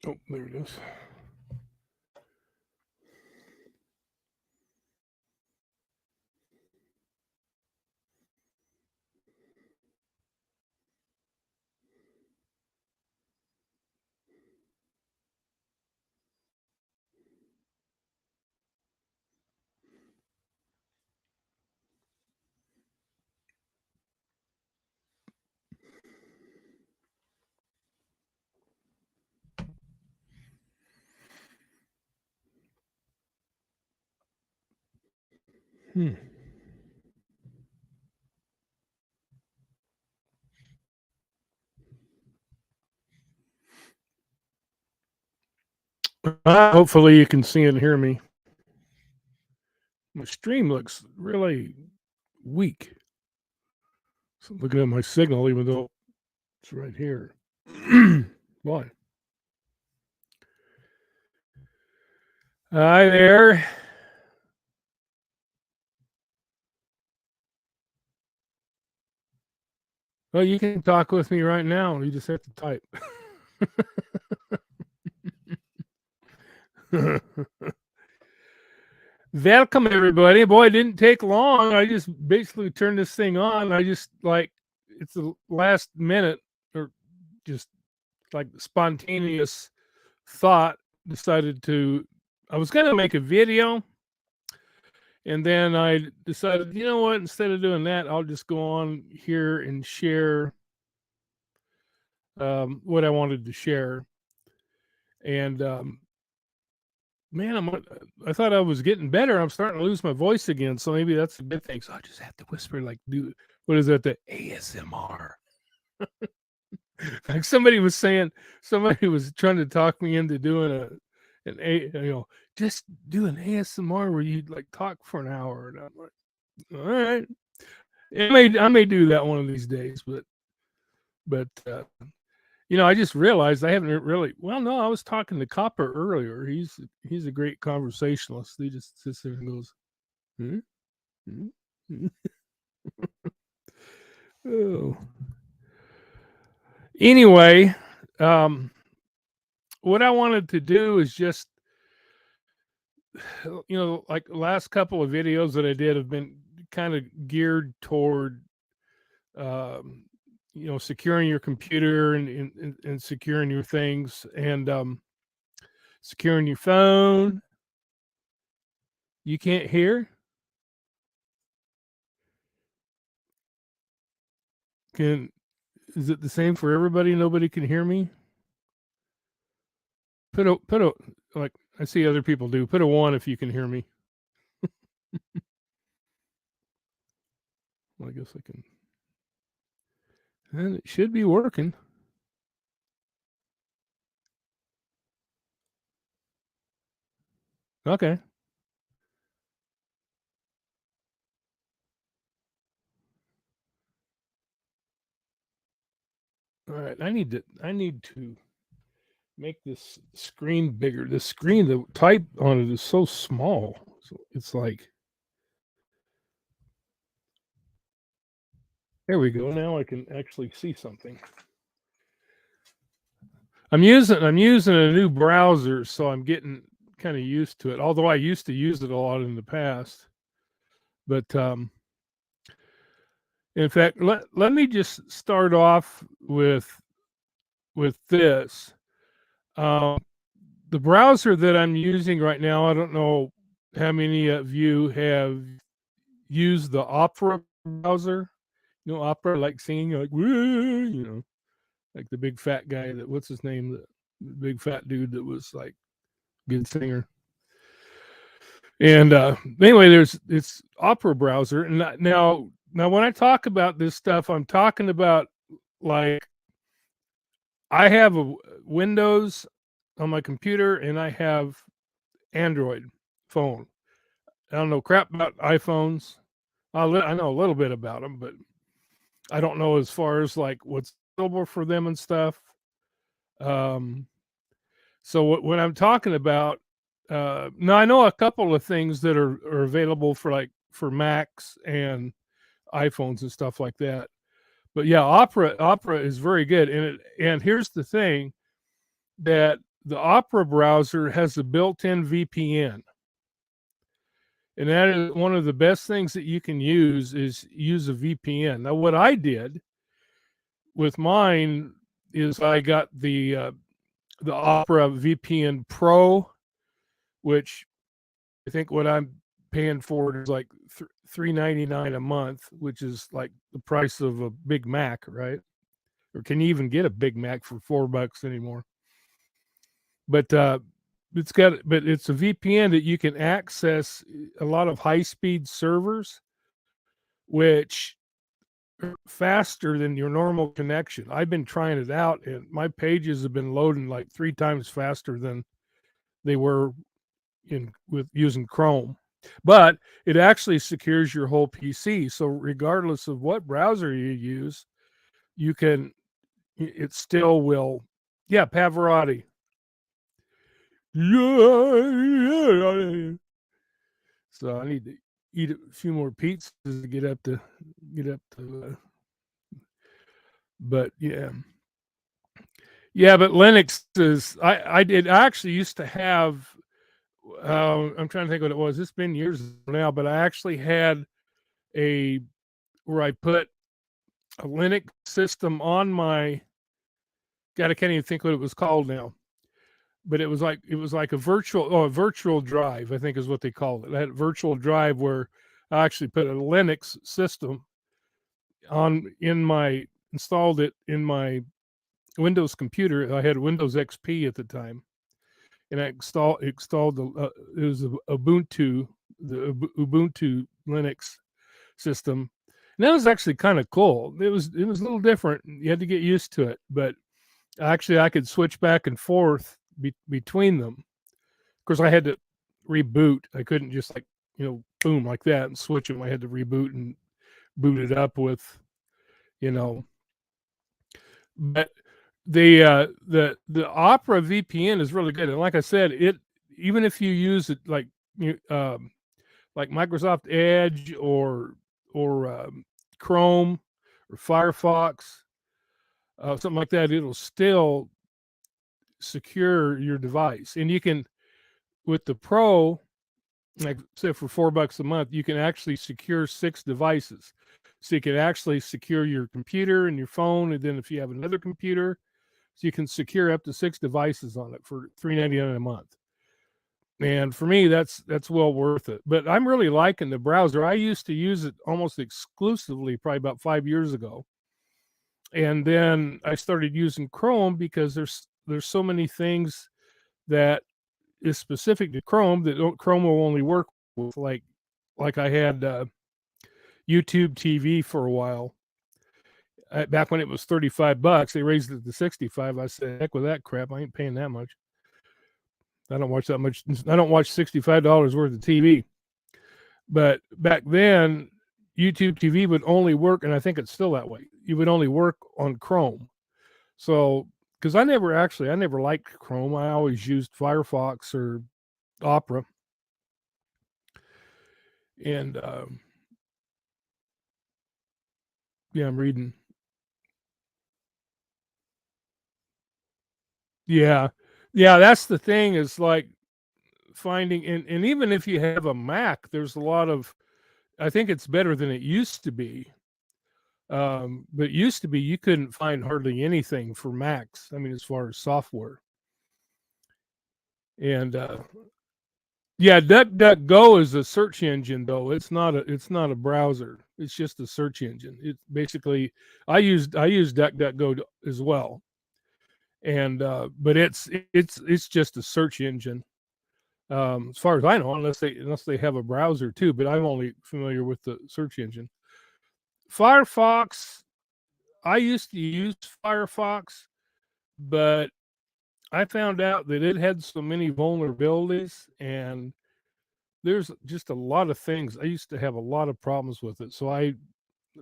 Oh, there it is. Hopefully you can see and hear me. My stream looks really weak. So looking at my signal, even though it's right here. Why? Hi there. Well, you can talk with me right now. You just have to type. Welcome, everybody. Boy, it didn't take long. I just basically turned this thing on. I just it's the last minute or just like spontaneous thought decided I was going to make a video. And then I decided, you know what, instead of doing that, I'll just go on here and share what I wanted to share. And man, I thought I was getting better. I'm starting to lose my voice again. So maybe that's a good thing. So I just have to whisper, like, what is that? The ASMR. Like somebody was saying, somebody was trying to talk me into doing just do an ASMR where you like talk for an hour. And I'm like, all right. I may do that one of these days, but I just realized I haven't really. Well, no, I was talking to Copper earlier. He's a great conversationalist. He just sits there and goes, hmm? Hmm? Oh. Anyway, what I wanted to do is just, like the last couple of videos that I did have been kind of geared toward, securing your computer and securing your things and securing your phone. You can't hear? Is it the same for everybody? Nobody can hear me? Put a like I see other people do. Put a 1 if you can hear me. Well, I guess I can. And it should be working. Okay. All right. I need to make this screen bigger. The screen, the type on it is so small. So it's like, there we go. Now I can actually see something. I'm using a new browser, so I'm getting kind of used to it. Although I used to use it a lot in the past. But in fact, let me just start off with this. The browser that I'm using right now, I don't know how many of you have used the Opera browser. Opera, like singing, like, like the big fat guy what's his name? The big fat dude that was like good singer. And anyway, it's Opera browser. And now when I talk about this stuff, I'm talking about, like, I have a Windows on my computer and I have Android phone. I don't know crap about iPhones. I know a little bit about them, but I don't know as far as like what's available for them and stuff. So what I'm talking about, now I know a couple of things that are available for Macs and iPhones and stuff like that. But yeah, Opera is very good. And here's the thing, that the Opera browser has a built-in VPN. And that is one of the best things that you can use is use a VPN. Now, what I did with mine is I got the Opera VPN Pro, which I think what I'm paying for it is like $3.99 a month, which is like the price of a Big Mac, right? Or can you even get a Big Mac for $4 anymore? But it's a VPN that you can access a lot of high-speed servers, which are faster than your normal connection. I've been trying it out, and my pages have been loading like 3 times faster than they were with using Chrome. But it actually secures your whole PC. So regardless of what browser you use, it still will. Yeah, Pavarotti. Yeah. So I need to eat a few more pizzas to get up to. But yeah. But Linux is. I actually used to have. I'm trying to think what it was. It's been years now, but I actually had where I put a Linux system on my. God, I can't even think what it was called now. But it was like a virtual drive, I think is what they called it. I had a virtual drive where I actually put a Linux system installed it in my Windows computer. I had Windows XP at the time, and I installed it was Ubuntu, the Ubuntu Linux system, and that was actually kind of cool. It was a little different. You had to get used to it, but actually I could switch back and forth between them. Of course, I had to reboot. I couldn't just boom like that and switch them. I had to reboot and boot it up with, But the Opera VPN is really good, and like I said, even if you use it like Microsoft Edge or Chrome or Firefox, something like that, it'll still secure your device. And you can, with the Pro, like say for $4 a month, you can actually secure 6 devices. So you can actually secure your computer and your phone, and then if you have another computer, so you can secure up to 6 devices on it for $3.99 a month. And for me, that's well worth it. But I'm really liking the browser. I used to use it almost exclusively probably about 5 years ago. And then I started using Chrome because there's so many things that is specific to Chrome that Chrome will only work with. Like I had YouTube TV for a while. Back when it was $35, they raised it to $65. I said, heck with that crap. I ain't paying that much. I don't watch that much. I don't watch $65 worth of TV. But back then, YouTube TV would only work, and I think it's still that way. You would only work on Chrome. So, because I never liked Chrome. I always used Firefox or Opera. And I'm reading. Yeah, that's the thing, is like finding, and even if you have a Mac, there's a lot of, I think it's better than it used to be. But it used to be you couldn't find hardly anything for Macs. I mean, as far as software. And DuckDuckGo is a search engine, though. It's not a browser. It's just a search engine. It's basically, I use DuckDuckGo as well. And but it's just a search engine, as far as I know, unless they have a browser too. But I'm only familiar with the search engine. Firefox, I used to use Firefox, but I found out that it had so many vulnerabilities, and there's just a lot of things. I used to have a lot of problems with it, so I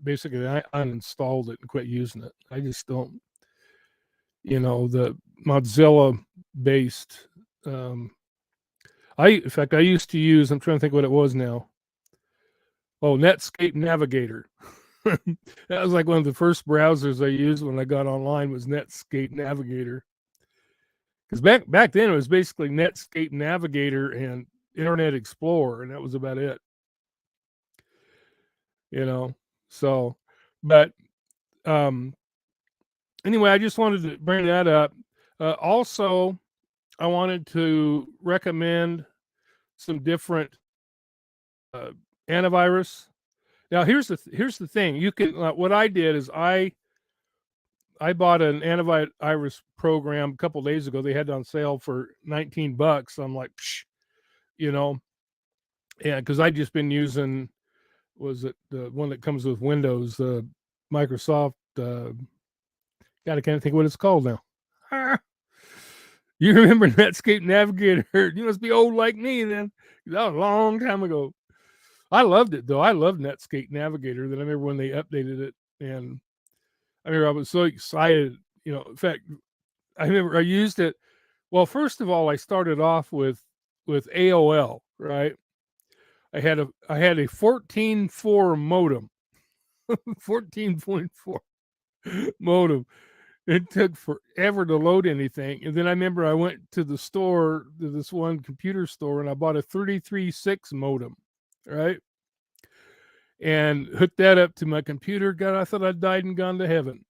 uninstalled it and quit using it. I just don't, the Mozilla based. In fact, I used to use. I'm trying to think what it was now. Oh, Netscape Navigator. That was like one of the first browsers I used when I got online, was Netscape Navigator. because back then it was basically Netscape Navigator and Internet Explorer, and that was about it. So, but anyway, I just wanted to bring that up. Also, I wanted to recommend some different antivirus. Now, here's the thing. You can what I did is I bought an antivirus program a couple days ago. They had it on sale for $19. I'm like, psh, yeah, because I just been using, was it the one that comes with Windows, Microsoft? God, I can't think what it's called now. You remember Netscape Navigator? You must be old like me then. That was a long time ago. I loved it though. I loved Netscape Navigator. Then I remember when they updated it, and I remember I was so excited. In fact, I remember I used it. Well, first of all, I started off with AOL, right? I had a 14.4 modem, 14.4 modem. It took forever to load anything. And then I remember I went to the store, to this one computer store, and I bought a 33.6 modem, right? And hooked that up to my computer. God, I thought I'd died and gone to heaven,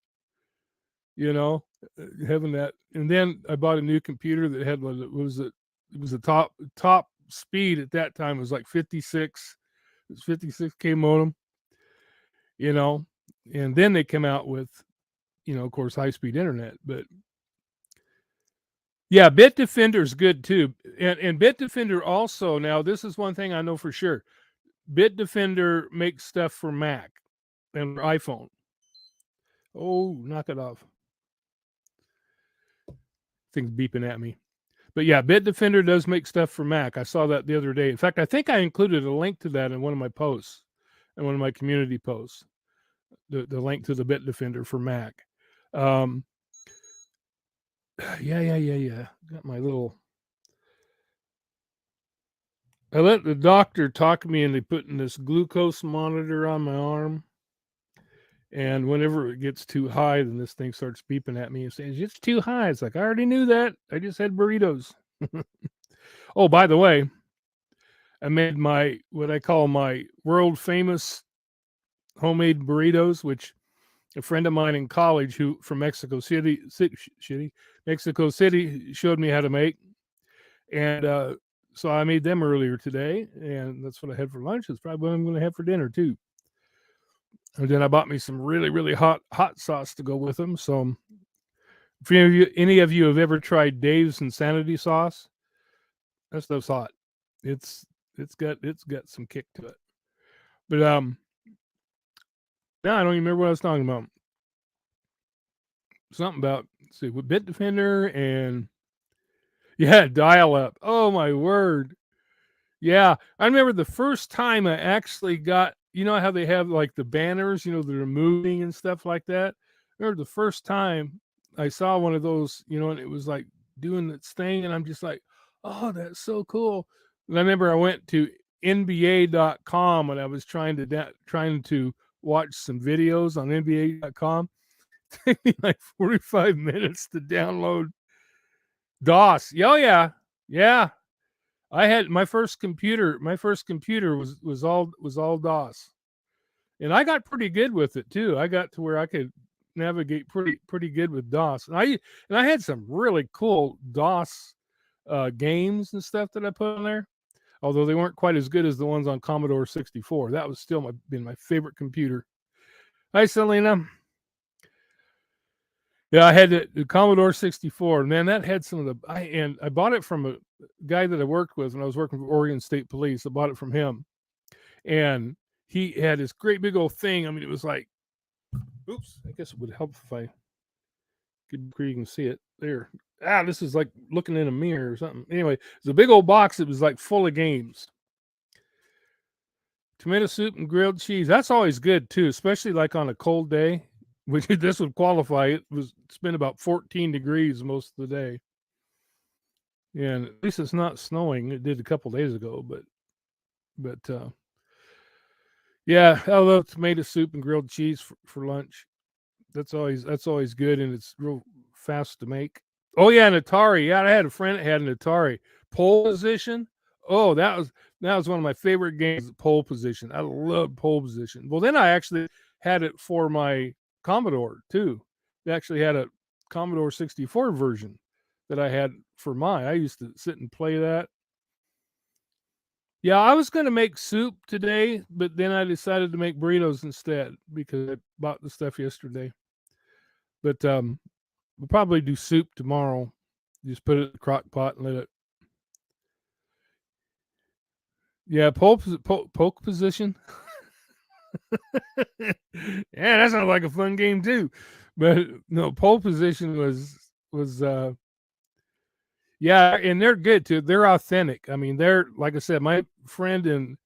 having that. And then I bought a new computer that had it was a top speed at that time. It was like 56. It was 56K modem, and then they came out with, of course, high-speed internet. But yeah, Bitdefender is good too. And Bitdefender also, now this is one thing I know for sure. Bitdefender makes stuff for Mac and iPhone. Oh, knock it off. Thing's beeping at me. But yeah, Bitdefender does make stuff for Mac. I saw that the other day. In fact, I think I included a link to that in one of my posts, in one of my community posts. The link to the Bitdefender for Mac. Yeah. Got my little. I let the doctor talk me into putting this glucose monitor on my arm. And whenever it gets too high, then this thing starts beeping at me and saying, it's too high. It's like, I already knew that. I just had burritos. Oh, by the way, I made what I call my world famous homemade burritos, which a friend of mine in college who from Mexico City showed me how to make. And so I made them earlier today, and that's what I had for lunch. It's probably what I'm going to have for dinner too. And then I bought me some really, really hot sauce to go with them. So if any of you have ever tried Dave's Insanity sauce, that stuff's hot. It's got some kick to it. But now I don't even remember what I was talking about. Something about, let's see, with Bitdefender and dial up. Oh my word. Yeah, I remember the first time I actually got, how they have like the banners, that are moving and stuff like that. I remember the first time I saw one of those, and it was like doing its thing, and I'm just like, oh, that's so cool. And I remember I went to NBA.com and I was trying to watch some videos on NBA.com. It took me like 45 minutes to download DOS. Oh yeah. I had my first computer was all DOS. And I got pretty good with it too. I got to where I could navigate pretty good with DOS. And I had some really cool DOS games and stuff that I put on there. Although they weren't quite as good as the ones on Commodore 64. That was still been my favorite computer. Hi, Selena. Yeah, I had the Commodore 64. Man, that had some of I bought it from a guy that I worked with when I was working for Oregon State Police. I bought it from him. And he had this great big old thing. I mean, it was like, oops, I guess it would help if I could, you can see it there. This is like looking in a mirror or something. Anyway, it's a big old box. It was like full of games. Tomato soup and grilled cheese. That's always good too, especially like on a cold day. Which this would qualify. It's been about 14 degrees most of the day. And at least it's not snowing. It did a couple days ago, but yeah, I love tomato soup and grilled cheese for lunch. That's always good, and it's real fast to make. Oh yeah, an Atari. Yeah, I had a friend that had an Atari. Pole position. Oh, that was one of my favorite games. Pole position. I love pole position. Well, then I actually had it for my Commodore too. They actually had a Commodore 64 version that I had for mine. I used to sit and play that. Yeah, I was going to make soup today, but then I decided to make burritos instead because I bought the stuff yesterday. But we'll probably do soup tomorrow. Just put it in the crock pot and let it. Yeah, poke position. Yeah, that sounds like a fun game too. But no, pole position was yeah, and they're good too. They're authentic. I mean, they're like I said, my friend in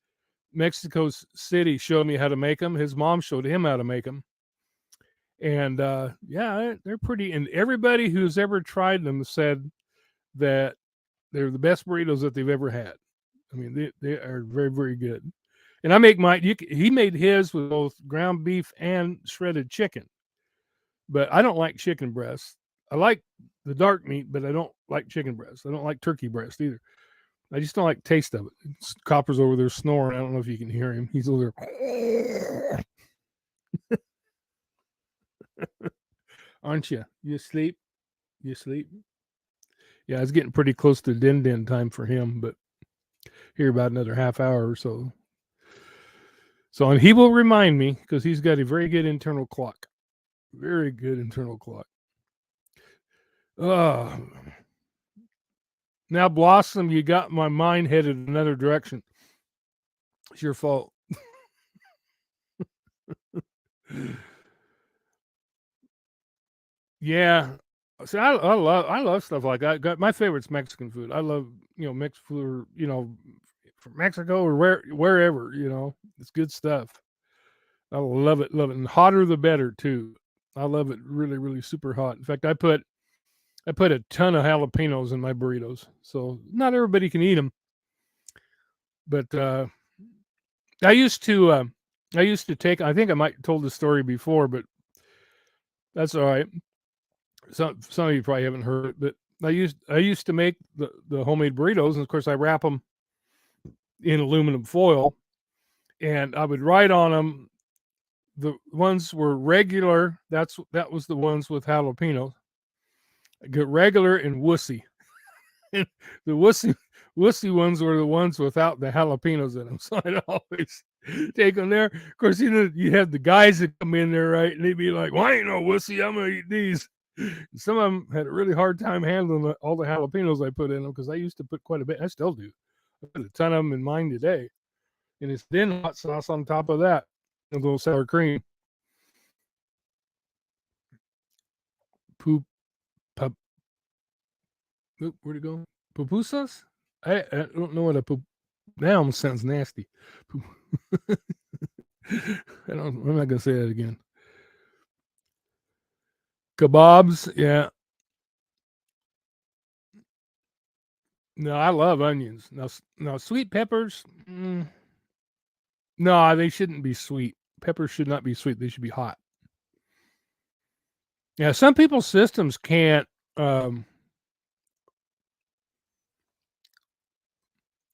Mexico City showed me how to make them. His mom showed him how to make them. And yeah, they're pretty. And everybody who's ever tried them said that they're the best burritos that they've ever had. I mean, they are very, very good. And I make mine. He made his with both ground beef and shredded chicken, but I don't like chicken breast. I like the dark meat, but I don't like chicken breast. I don't like turkey breast either. I just don't like the taste of it. Copper's over there snoring. I don't know if you can hear him. He's over there. Aren't you? You asleep? You asleep? Yeah, it's getting pretty close to din time for him, but here about another half hour or so. So, and he will remind me because he's got a very good internal clock. Very good internal clock. Now, Blossom, you got my mind headed another direction. It's your fault. Yeah. See, I love stuff like that. My favorite's Mexican food. I love mixed food. From Mexico or wherever. It's good stuff. I love it, and hotter the better too. I love it really, really super hot. In fact, I put a ton of jalapenos in my burritos, so not everybody can eat them. But I used to take. I think I might have told the story before, but that's all right. Some of you probably haven't heard it, but I used to make the homemade burritos, and of course I wrap them in aluminum foil, and I would write on them. The ones were regular. That was the ones with jalapenos. I get regular and wussy. The wussy ones were the ones without the jalapenos in them. So I'd always take them there. Of course, you had the guys that come in there, right? And they'd be like, "Well, I ain't no wussy. I'm gonna eat these." And some of them had a really hard time handling all the jalapenos I put in them because I used to put quite a bit. I still do. I put a ton of them in mine today, and it's then hot sauce on top of that, and a little sour cream. Poop, pup. Where'd it go? Pupusas? I don't know what a poop. That almost sounds nasty. I'm not gonna say that again. Kebabs, yeah. No, I love onions. Now sweet peppers. No, they shouldn't be sweet. Peppers should not be sweet. They should be hot. Yeah, some people's systems can't.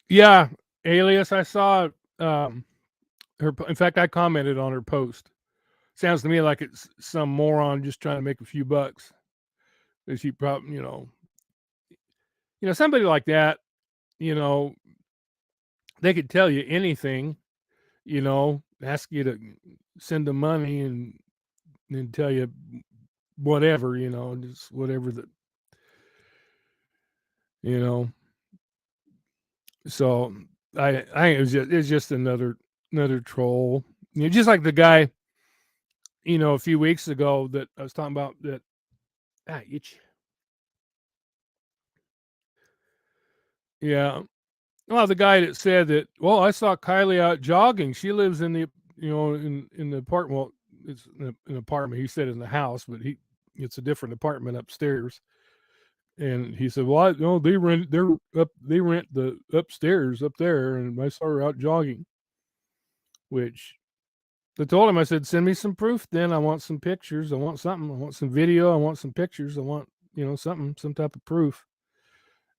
Yeah, Alias. I saw her. In fact, I commented on her post. Sounds to me like it's some moron just trying to make a few bucks. She probably, somebody like that. They could tell you anything. Ask you to send them money and tell you whatever. Just whatever that. So I think it's just another troll. Just like the guy, a few weeks ago that I was talking about that. Itch. Yeah. Well, the guy that said that. Well, I saw Kylie out jogging. She lives in the in the apartment. Well, it's an apartment. He said in the house, but it's a different apartment upstairs. And he said, "Well, they rent the upstairs up there, and I saw her out jogging." Which I told him, I said, "Send me some proof. Then I want some pictures. I want something. I want some video. I want some pictures. I want some type of proof.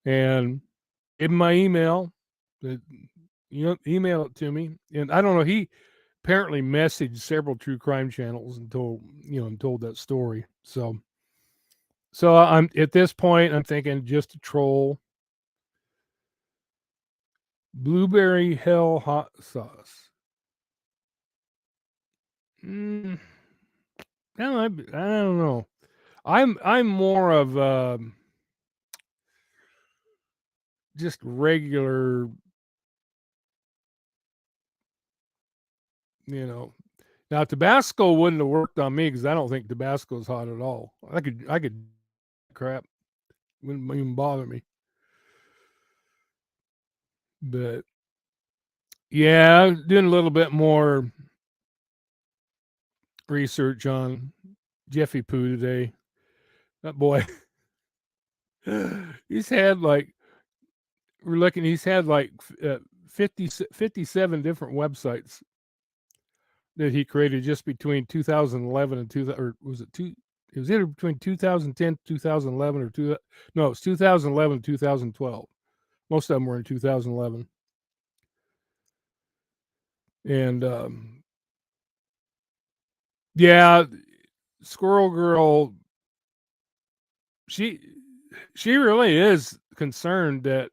And gave him my email. Email it to me. And I don't know. He apparently messaged several true crime channels and told that story. So I'm at this point, I'm thinking just a troll. Blueberry hell hot sauce. I don't know. I'm more of just regular, you know. Now Tabasco wouldn't have worked on me because I don't think Tabasco is hot at all. I could crap, wouldn't even bother me. But yeah, doing a little bit more research on Jeffy Poo today. That boy, he's had like he's had like 57 different websites that he created just between 2011 and 2000, or was it two? It was either between 2010, 2011, or no, it's 2011, 2012. Most of them were in 2011. And yeah, Squirrel Girl, she really is concerned that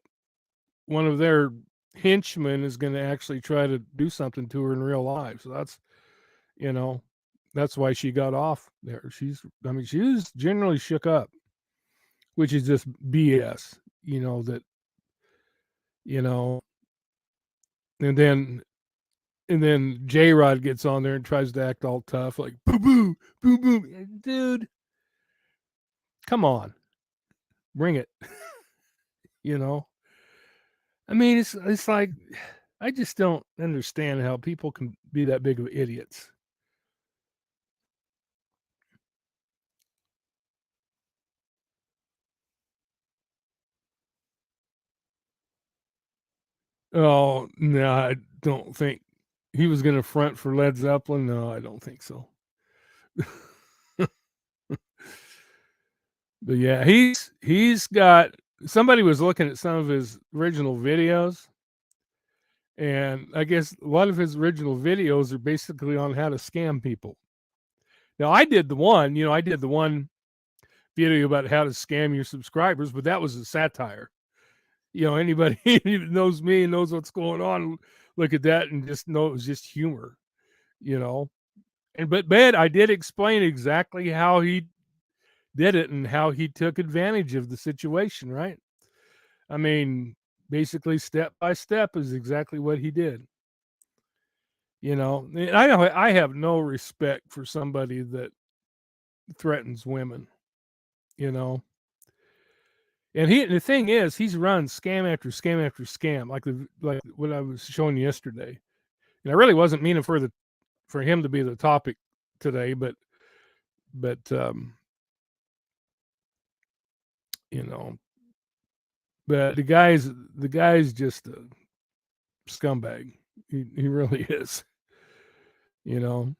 one of their henchmen is going to actually try to do something to her in real life. So that's why she got off there. She was generally shook up, which is just BS, and then J Rod gets on there and tries to act all tough, like boo boo, boo boo. Dude, come on. Bring it. I mean, it's like I just don't understand how people can be that big of idiots. Oh, no, I don't think he was going to front for Led Zeppelin. No, I don't think so. But yeah, he's got somebody was looking at some of his original videos, and I guess a lot of his original videos are basically on how to scam people. Now, I did the one video about how to scam your subscribers, but that was a satire. Anybody that knows me and knows what's going on, look at that and just know it was just humor, but I did explain exactly how he did it and how he took advantage of the situation, right? I mean, basically step by step is exactly what he did. And I have no respect for somebody that threatens women, And the thing is, he's run scam after scam after scam, like what I was showing you yesterday. And I really wasn't meaning for him to be the topic today, but but the guy's just a scumbag. He really is. And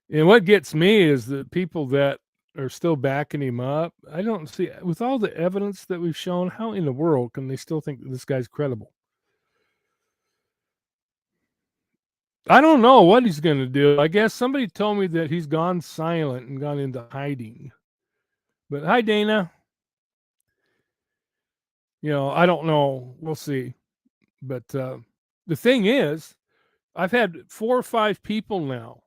what gets me is the people that are still backing him up. I don't see, with all the evidence that we've shown, how in the world can they still think that this guy's credible? I don't know what he's going to do. I guess somebody told me that he's gone silent and gone into hiding. But hi, Dana. I don't know. We'll see. But the thing is, I've had 4 or 5 people now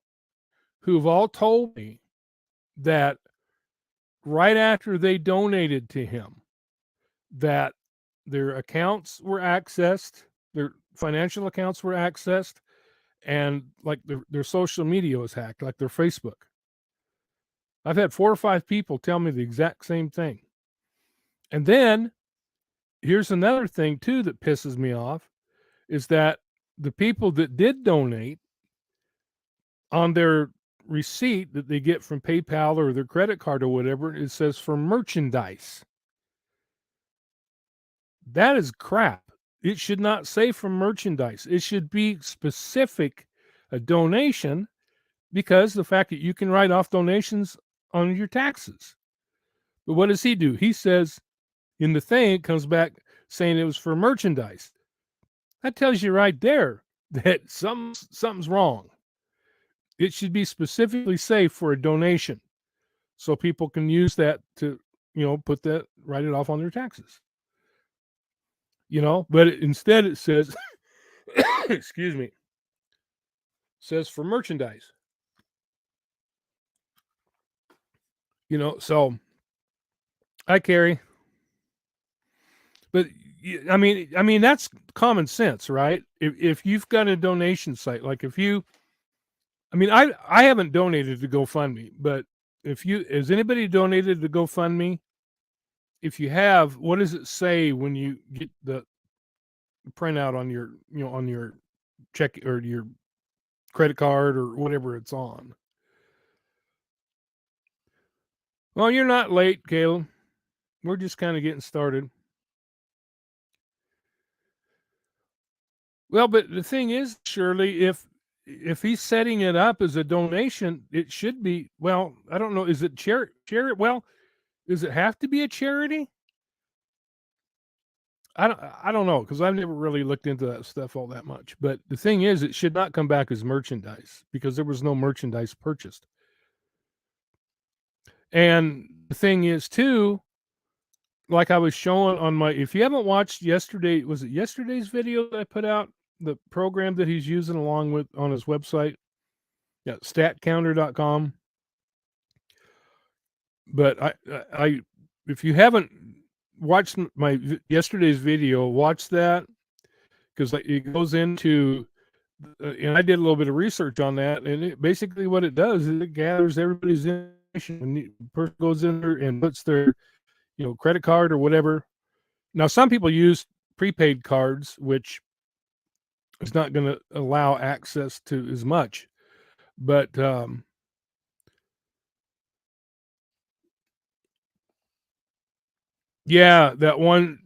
who've all told me that right after they donated to him, that their accounts were accessed, their financial accounts were accessed, and like their social media was hacked, like their Facebook. I've had 4 or 5 people tell me the exact same thing. And then here's another thing too that pisses me off is that the people that did donate, on their receipt that they get from PayPal or their credit card or whatever, it says for merchandise. That is crap. It should not say for merchandise. It should be specific, a donation, because the fact that you can write off donations on your taxes. But what does he do? He says in the thing, it comes back saying it was for merchandise. That tells you right there that something's wrong. It should be specifically safe for a donation, so people can use that to, write it off on their taxes. But instead it says, excuse me, says for merchandise. So I carry, but I mean that's common sense, right? If you've got a donation site, like if you, I haven't donated to GoFundMe, but has anybody donated to GoFundMe? If you have, what does it say when you get the printout on your check or your credit card or whatever it's on? Well, you're not late, Caleb. We're just kind of getting started. Well, but the thing is, Shirley, if he's setting it up as a donation, it should be. Well, I don't know. Is it charity? Well, does it have to be a charity? I don't know, because I've never really looked into that stuff all that much. But the thing is, it should not come back as merchandise because there was no merchandise purchased. And the thing is, too, like I was showing on my, if you haven't watched was it yesterday's video that I put out, the program that he's using along with on his website, yeah, statcounter.com. But I if you haven't watched my yesterday's video, watch that, because it goes into, and I did a little bit of research on that, and basically what it does is it gathers everybody's information, and the person goes in there and puts their, credit card or whatever. Now, some people use prepaid cards, which is not going to allow access to as much, but yeah, that one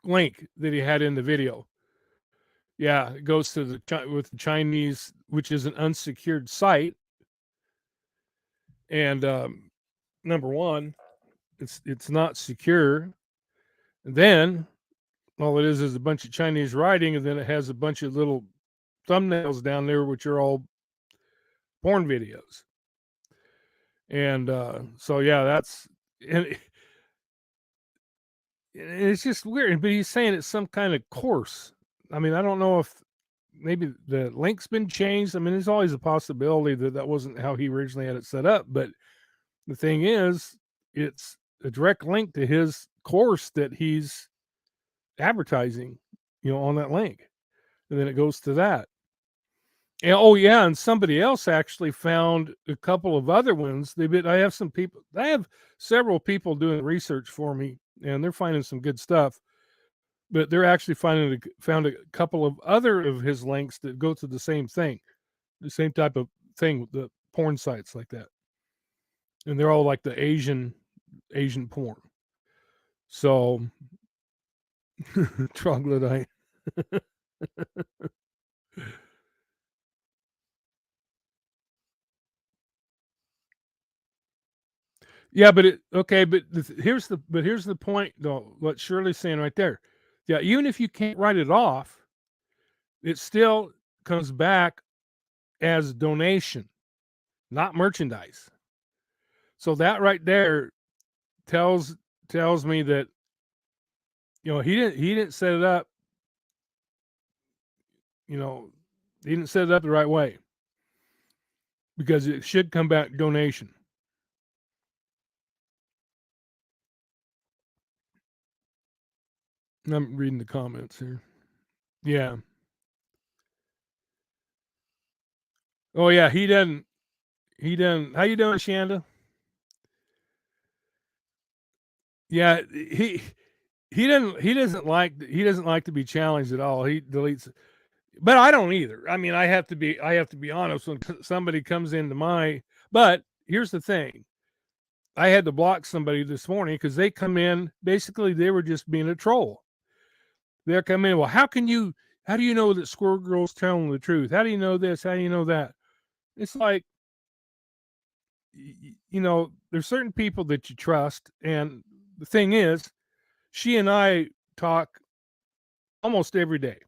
link that he had in the video. Yeah, it goes to the Chinese, which is an unsecured site, and number one, it's not secure. And then all it is a bunch of Chinese writing, and then it has a bunch of little thumbnails down there, which are all porn videos. And so yeah, that's, and it's just weird. But he's saying it's some kind of course. I mean, I don't know if maybe the link's been changed. I mean, there's always a possibility that wasn't how he originally had it set up. But the thing is, it's a direct link to his course that he's advertising, on that link. And then it goes to that. And, oh yeah, and somebody else actually found a couple of other ones. I have several people doing research for me, and they're finding some good stuff. But they're actually found a couple of other of his links that go to the same thing, the same type of thing with the porn sites like that. And they're all like the Asian porn. So troglodyte. Yeah, but here's the point though. What Shirley's saying right there. Yeah, even if you can't write it off, it still comes back as donation, not merchandise. So that right there tells me that he didn't set it up. He didn't set it up the right way, because it should come back donation. I'm reading the comments here. Yeah. Oh yeah, he doesn't. How you doing, Shanda? Yeah, he doesn't like to be challenged at all. He deletes, but I don't either. I mean, I have to be honest when somebody comes into my. But here's the thing: I had to block somebody this morning because they come in. Basically, they were just being a troll. They're coming in. Well, how can you How do you know that Squirrel Girl's telling the truth? How do you know this? How do you know that? It's like, there's certain people that you trust. And the thing is, she and I talk almost every day.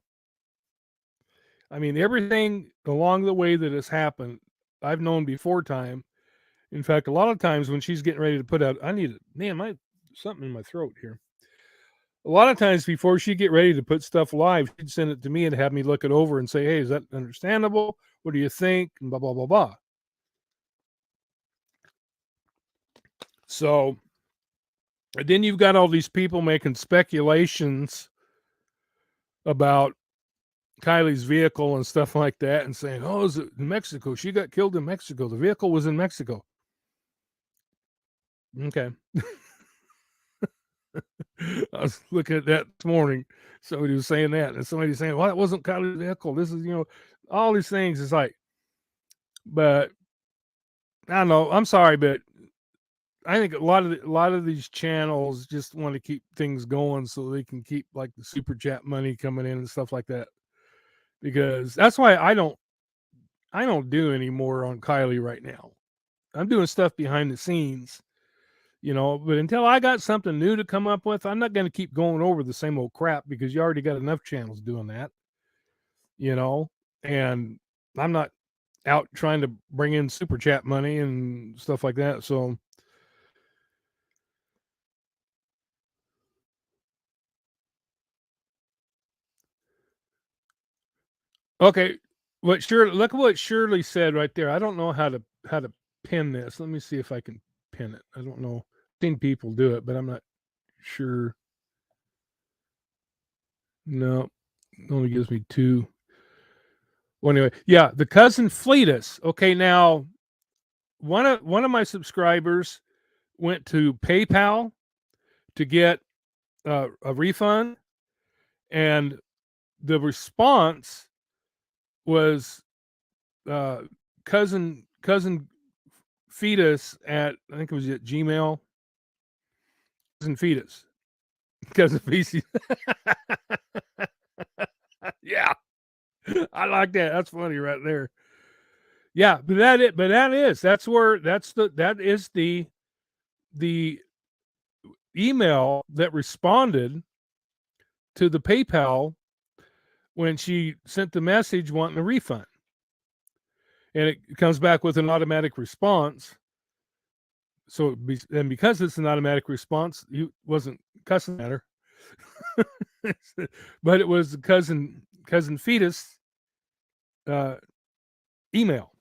I mean, everything along the way that has happened, I've known before time. In fact, a lot of times when she's getting ready to put out, something in my throat here. A lot of times before she get ready to put stuff live, she'd send it to me and have me look it over and say, "Hey, is that understandable? What do you think?" And blah blah blah blah. So, and then you've got all these people making speculations about Kylie's vehicle and stuff like that, and saying, "Oh, is it in Mexico? She got killed in Mexico. The vehicle was in Mexico." Okay. I was looking at that this morning. Somebody was saying that, and somebody was saying, "Well, it wasn't Kylie's vehicle. This is, all these things." It's like, but I don't know. I'm sorry, but I think a lot of these channels just want to keep things going so they can keep like the super chat money coming in and stuff like that. Because that's why I don't do any more on Kylie right now. I'm doing stuff behind the scenes, but until I got something new to come up with, I'm not going to keep going over the same old crap because you already got enough channels doing that, and I'm not out trying to bring in super chat money and stuff like that. So, okay, look at what Shirley said right there. I don't know how to pin this. Let me see if I can pin it. I don't know. I've seen people do it, but I'm not sure. No, it only gives me two. Well, anyway, yeah, the cousin Fleetus. Okay, now one of my subscribers went to PayPal to get a refund, and the response was uh, cousin fetus at, I think it was at Gmail. Cousin fetus, cousin feces. Yeah, I like that. That's funny right there. Yeah, that is the email that responded to the PayPal when she sent the message wanting a refund. And it comes back with an automatic response. So, and because it's an automatic response, you wasn't cussing at her, but it was cousin fetus email.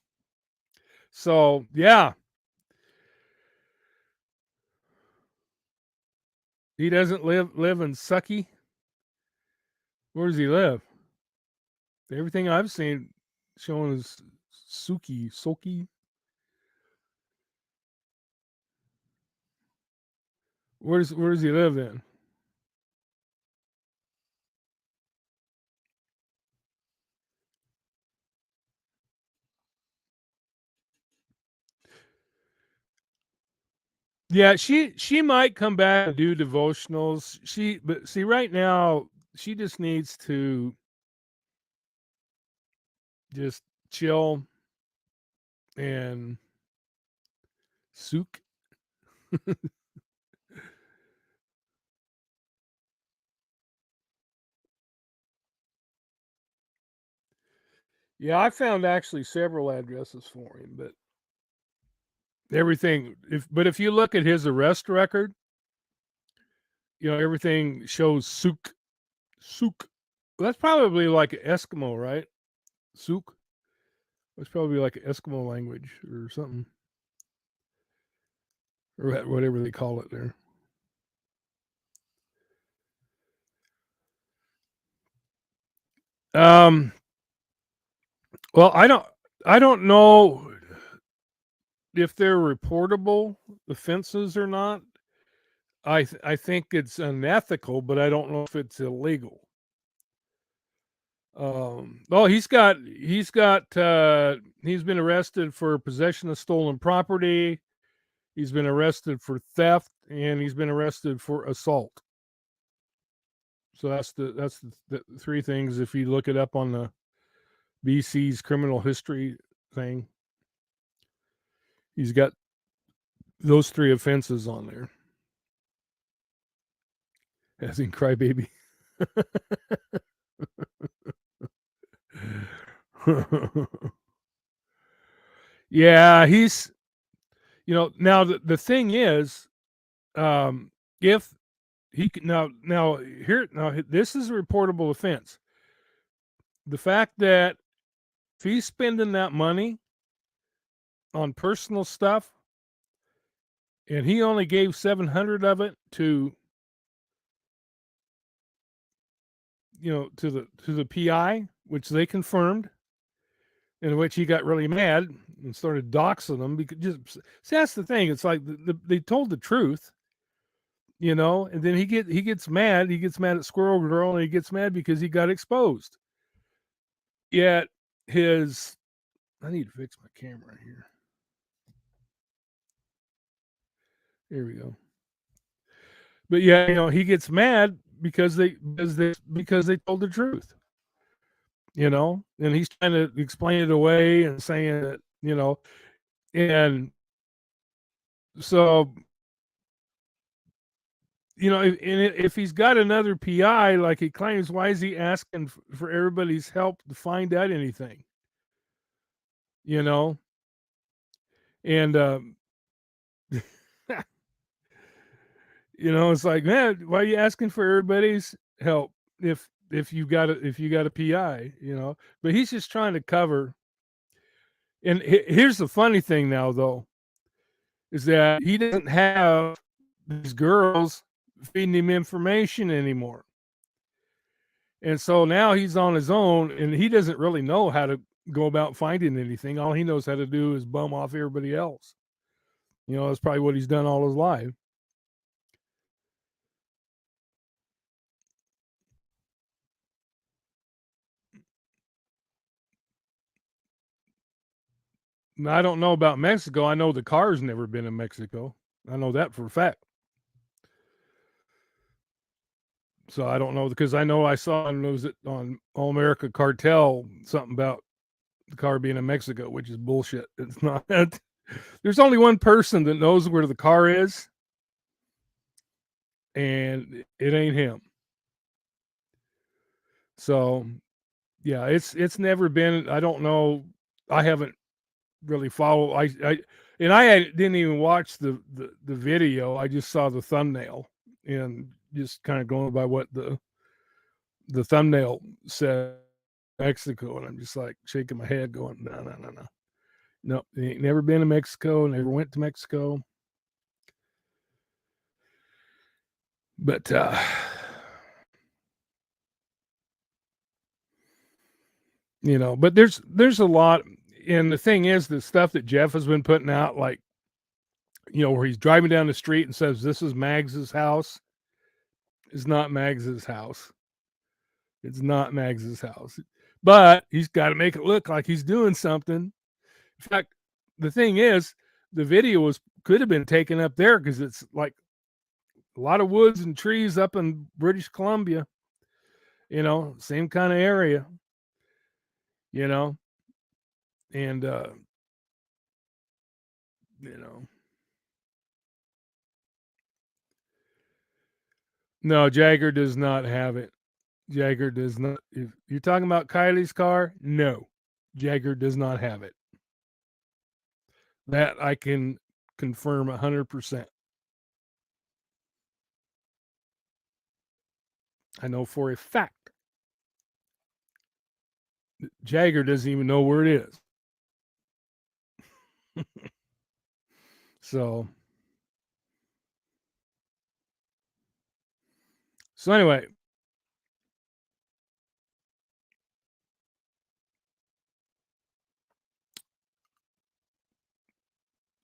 So yeah, he doesn't live in Sucky. Where does he live? Everything I've seen showing is Soki. Where does he live then? Yeah, she might come back and do devotionals. But see, right now she just needs to just chill and sook. Yeah, I found actually several addresses for him, but everything. If you look at his arrest record, everything shows souk. That's probably like Eskimo, right? Souk. That's probably like Eskimo language or something, or whatever they call it there. Um. Well, I don't know if they're reportable offenses or not. I think it's unethical, but I don't know if it's illegal. Oh, he's been arrested for possession of stolen property. He's been arrested for theft, and he's been arrested for assault. So that's the three things. If you look it up on the BC's criminal history thing, he's got those three offenses on there. As in crybaby. Yeah, he's now the thing is, if he now here now this is a reportable offense. The fact that if he's spending that money on personal stuff and he only gave 700 of it to to the PI, which they confirmed, in which he got really mad and started doxing them because see, that's the thing. It's like they told the truth, and then he gets mad. He gets mad at Squirrel Girl, and he gets mad because he got exposed. Yet I need to fix my camera here. Here we go. But yeah, he gets mad because they told the truth. And he's trying to explain it away and saying that, and so if he's got another PI like he claims, why is he asking for everybody's help to find out anything? And it's like, man, why are you asking for everybody's help if you got a PI? But he's just trying to cover. And here's the funny thing now, though, is that he doesn't have these girls feeding him information anymore. And so now he's on his own, and he doesn't really know how to go about finding anything. All he knows how to do is bum off everybody else. That's probably what he's done all his life. I don't know about Mexico. I know the car's never been in Mexico. I know that for a fact. So I don't know, because I know I saw on All America Cartel something about the car being in Mexico, which is bullshit. It's not. There's only one person that knows where the car is, and it ain't him. So yeah, it's never been. I don't know. I haven't really followed. I didn't even watch the video. I just saw the thumbnail and just kind of going by what the thumbnail said, Mexico, and I'm just like shaking my head, going, no, he ain't never been to Mexico, never went to Mexico. But but there's a lot. And the thing is, the stuff that Jeff has been putting out, like, where he's driving down the street and says, "This is Mags's house," is not Mags's house. It's not Mags's house. But he's got to make it look like he's doing something. In fact, the thing is, the video could have been taken up there because it's like a lot of woods and trees up in British Columbia. Same kind of area. And no, Jagger does not have it. Jagger does not. If you're talking about Kylie's car, no, Jagger does not have it. That I can confirm 100%. I know for a fact. Jagger doesn't even know where it is. So anyway,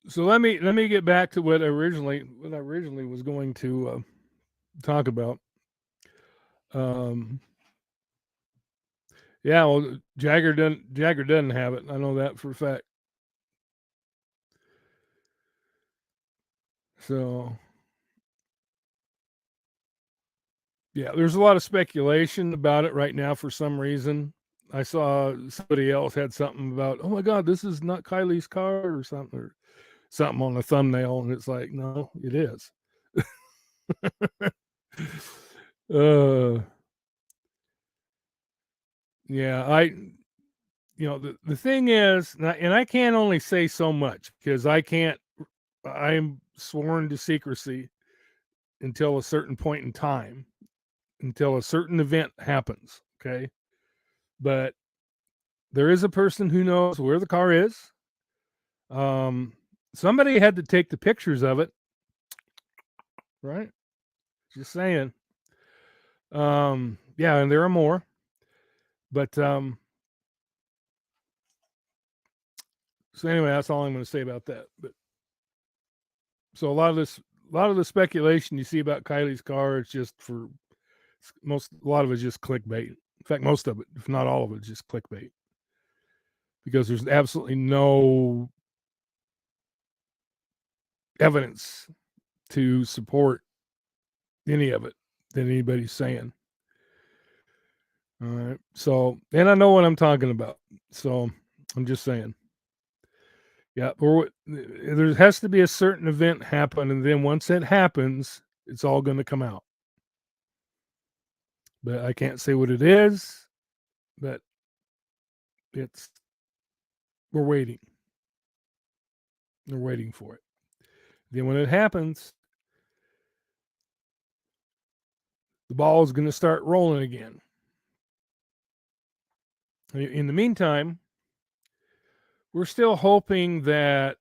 so let me get back to what I originally was going to talk about. Yeah, well, Jagger doesn't have it. I know that for a fact. So Yeah, there's a lot of speculation about it right now for some reason. I saw somebody else had something about, oh my God, this is not Kylie's car or something on the thumbnail, and it's like, no, it is. uh, yeah, the thing is, and I can't only say so much because I'm sworn to secrecy until a certain point in time, until a certain event happens. Okay. But there is a person who knows where the car is. Um, Somebody had to take the pictures of it, right? Just saying. Yeah, and there are more, but so anyway, that's all I'm going to say about that. But so a lot of the speculation you see about Kylie's car, it's just for a lot of it's just clickbait. In fact, most of it, if not all of it, is just clickbait because there's absolutely no evidence to support any of it that anybody's saying. All right. So, and I know what I'm talking about. So I'm just saying. Yeah. Or there has to be a certain event happen. And then once it happens, it's all going to come out. But I can't say what it is. But we're waiting. We're waiting for it. Then when it happens, the ball is going to start rolling again. In the meantime, we're still hoping that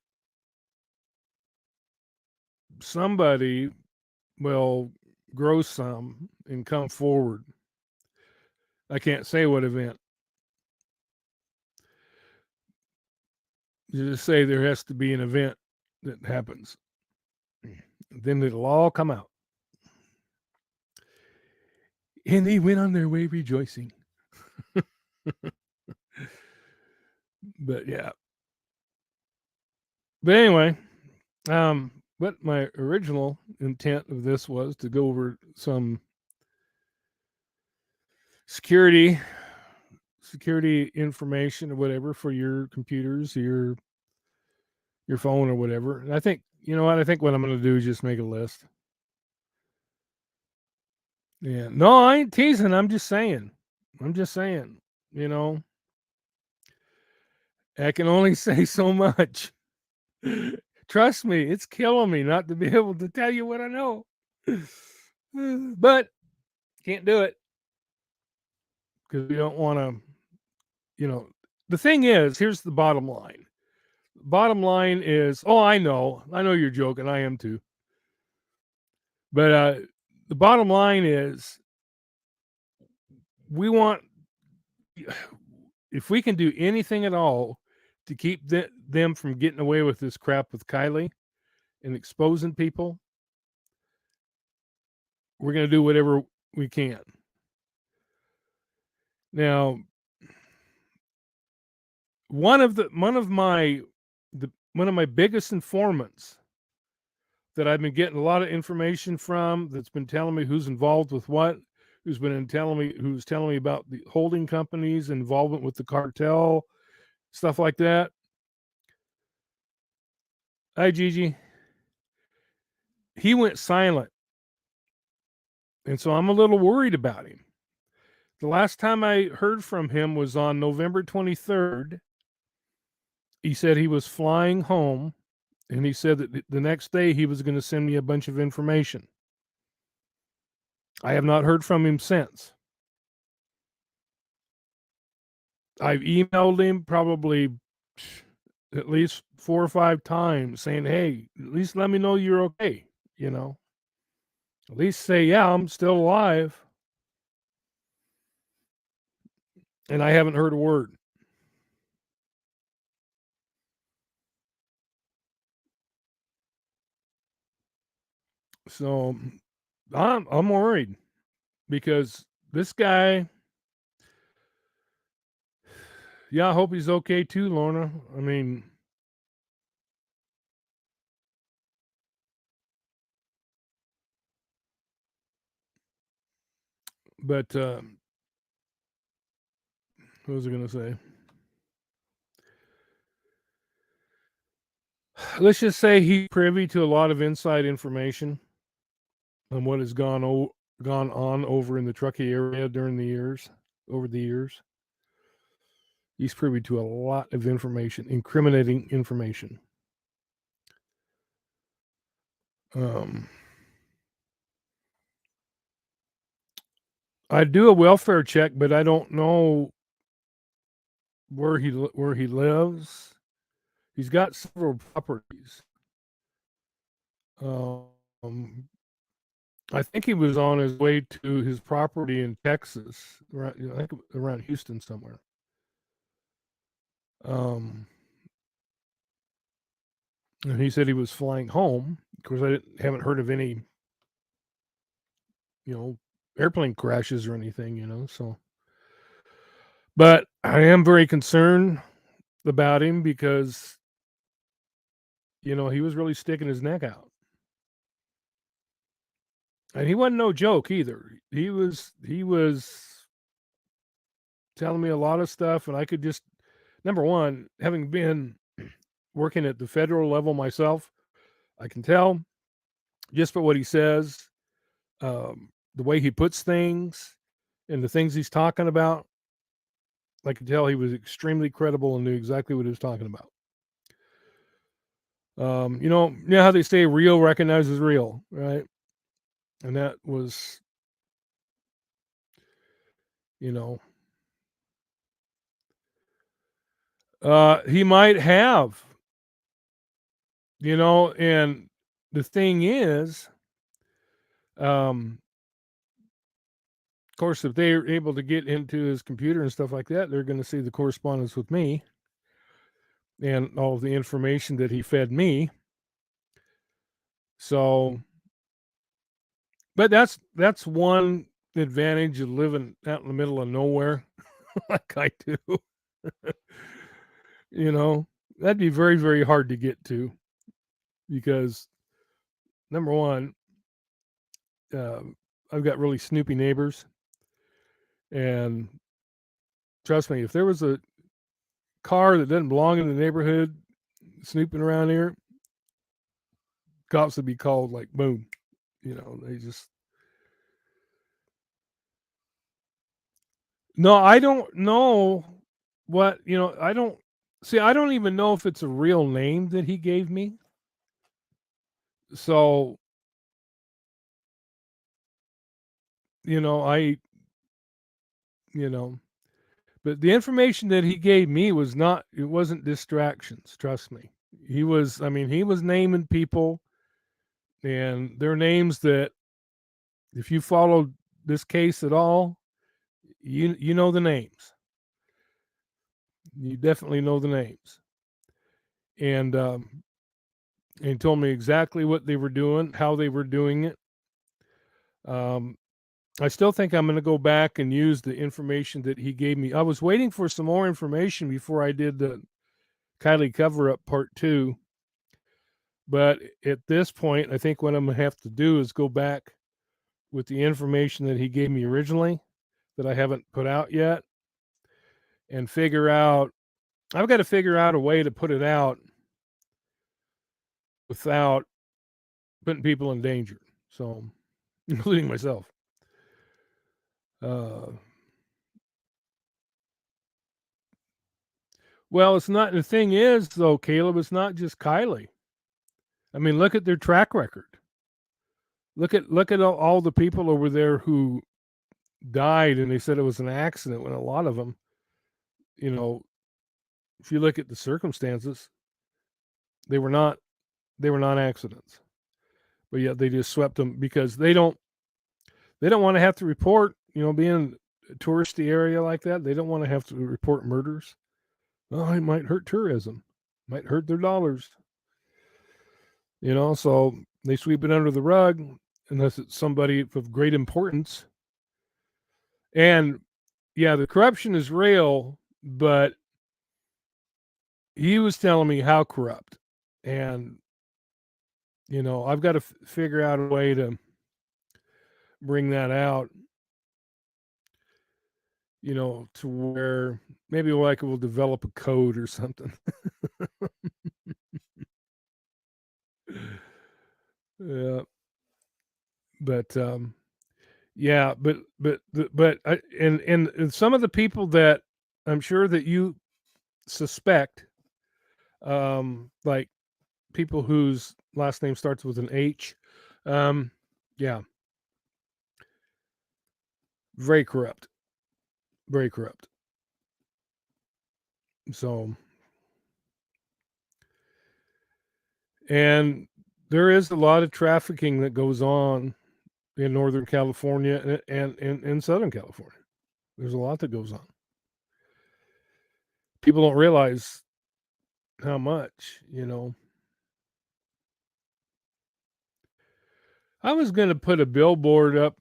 somebody will grow some and come forward. I can't say what event. You just say there has to be an event that happens. Then it'll all come out. And they went on their way rejoicing. But yeah. But anyway, what my original intent of this was to go over some security information or whatever for your computers, your phone or whatever. And I think, you know what, I think what I'm going to do is just make a list. Yeah. No, I ain't teasing. I'm just saying. You know, I can only say so much. Trust me, it's killing me not to be able to tell you what I know. But can't do it because we don't want to, the thing is, here's the bottom line. Bottom line is, oh, I know you're joking. I am too. But the bottom line is, we want, if we can do anything at all to keep them from getting away with this crap with Kylie and exposing people, we're going to do whatever we can. Now, one of my biggest informants that I've been getting a lot of information from, that's been telling me who's involved with what, who's telling me about the holding companies' involvement with the cartel, stuff like that. Hi, Gigi. He went silent, and so I'm a little worried about him. The last time I heard from him was on November 23rd. He said he was flying home, and he said that the next day he was going to send me a bunch of information. I have not heard from him since. I've emailed him probably at least 4 or 5 times saying, hey, at least let me know you're okay. At least say, yeah, I'm still alive. And I haven't heard a word. So I'm worried because this guy, yeah, I hope he's okay too, Lorna. I mean, But what was I going to say? Let's just say he's privy to a lot of inside information on what has gone on over in the Truckee area over the years. He's privy to a lot of information, incriminating information. I do a welfare check, but I don't know where he lives. He's got several properties. I think he was on his way to his property in Texas, I think around Houston somewhere. And he said he was flying home. Of course, I haven't heard of any, airplane crashes or anything, so. But I am very concerned about him because, he was really sticking his neck out. And he wasn't no joke either. He was telling me a lot of stuff, and I could just, number one, having been working at the federal level myself, I can tell just by what he says, the way he puts things, and the things he's talking about. I could tell he was extremely credible and knew exactly what he was talking about. You know how they say real recognizes real, right? And that was, he might have, and the thing is, of course, if they're able to get into his computer and stuff like that, they're going to see the correspondence with me and all of the information that he fed me. So, but that's one advantage of living out in the middle of nowhere like I do. That'd be very, very hard to get to because, number one, I've got really snoopy neighbors. And trust me, if there was a car that doesn't belong in the neighborhood snooping around here, cops would be called like boom. They just. No, I don't know what, I don't even know if it's a real name that he gave me. So, but the information that he gave me it wasn't distractions. Trust me. He was naming people and their names that if you followed this case at all, you know the names. You definitely know the names. And he told me exactly what they were doing, how they were doing it. I still think I'm going to go back and use the information that he gave me. I was waiting for some more information before I did the Kylie cover-up part 2. But at this point, I think what I'm going to have to do is go back with the information that he gave me originally that I haven't put out yet and I've got to figure out a way to put it out without putting people in danger. So, including myself. Well, it's not. The thing is, though, Caleb, it's not just Kylie. I mean, look at their track record. Look at all the people over there who died, and they said it was an accident. When a lot of them, if you look at the circumstances, they were not accidents. But yet they just swept them because they don't want to have to report. Being a touristy area like that, they don't want to have to report murders. Well, it might hurt tourism, might hurt their dollars. So they sweep it under the rug unless it's somebody of great importance. And yeah, the corruption is real, but he was telling me how corrupt. And, I've got to figure out a way to bring that out. to where maybe like we'll develop a code or something. Yeah, but yeah, and some of the people that I'm sure that you suspect, like people whose last name starts with an H, um, yeah, very corrupt, very corrupt. So, and there is a lot of trafficking that goes on in Northern California and in Southern California. There's a lot that goes on. People don't realize how much. I was going to put a billboard up,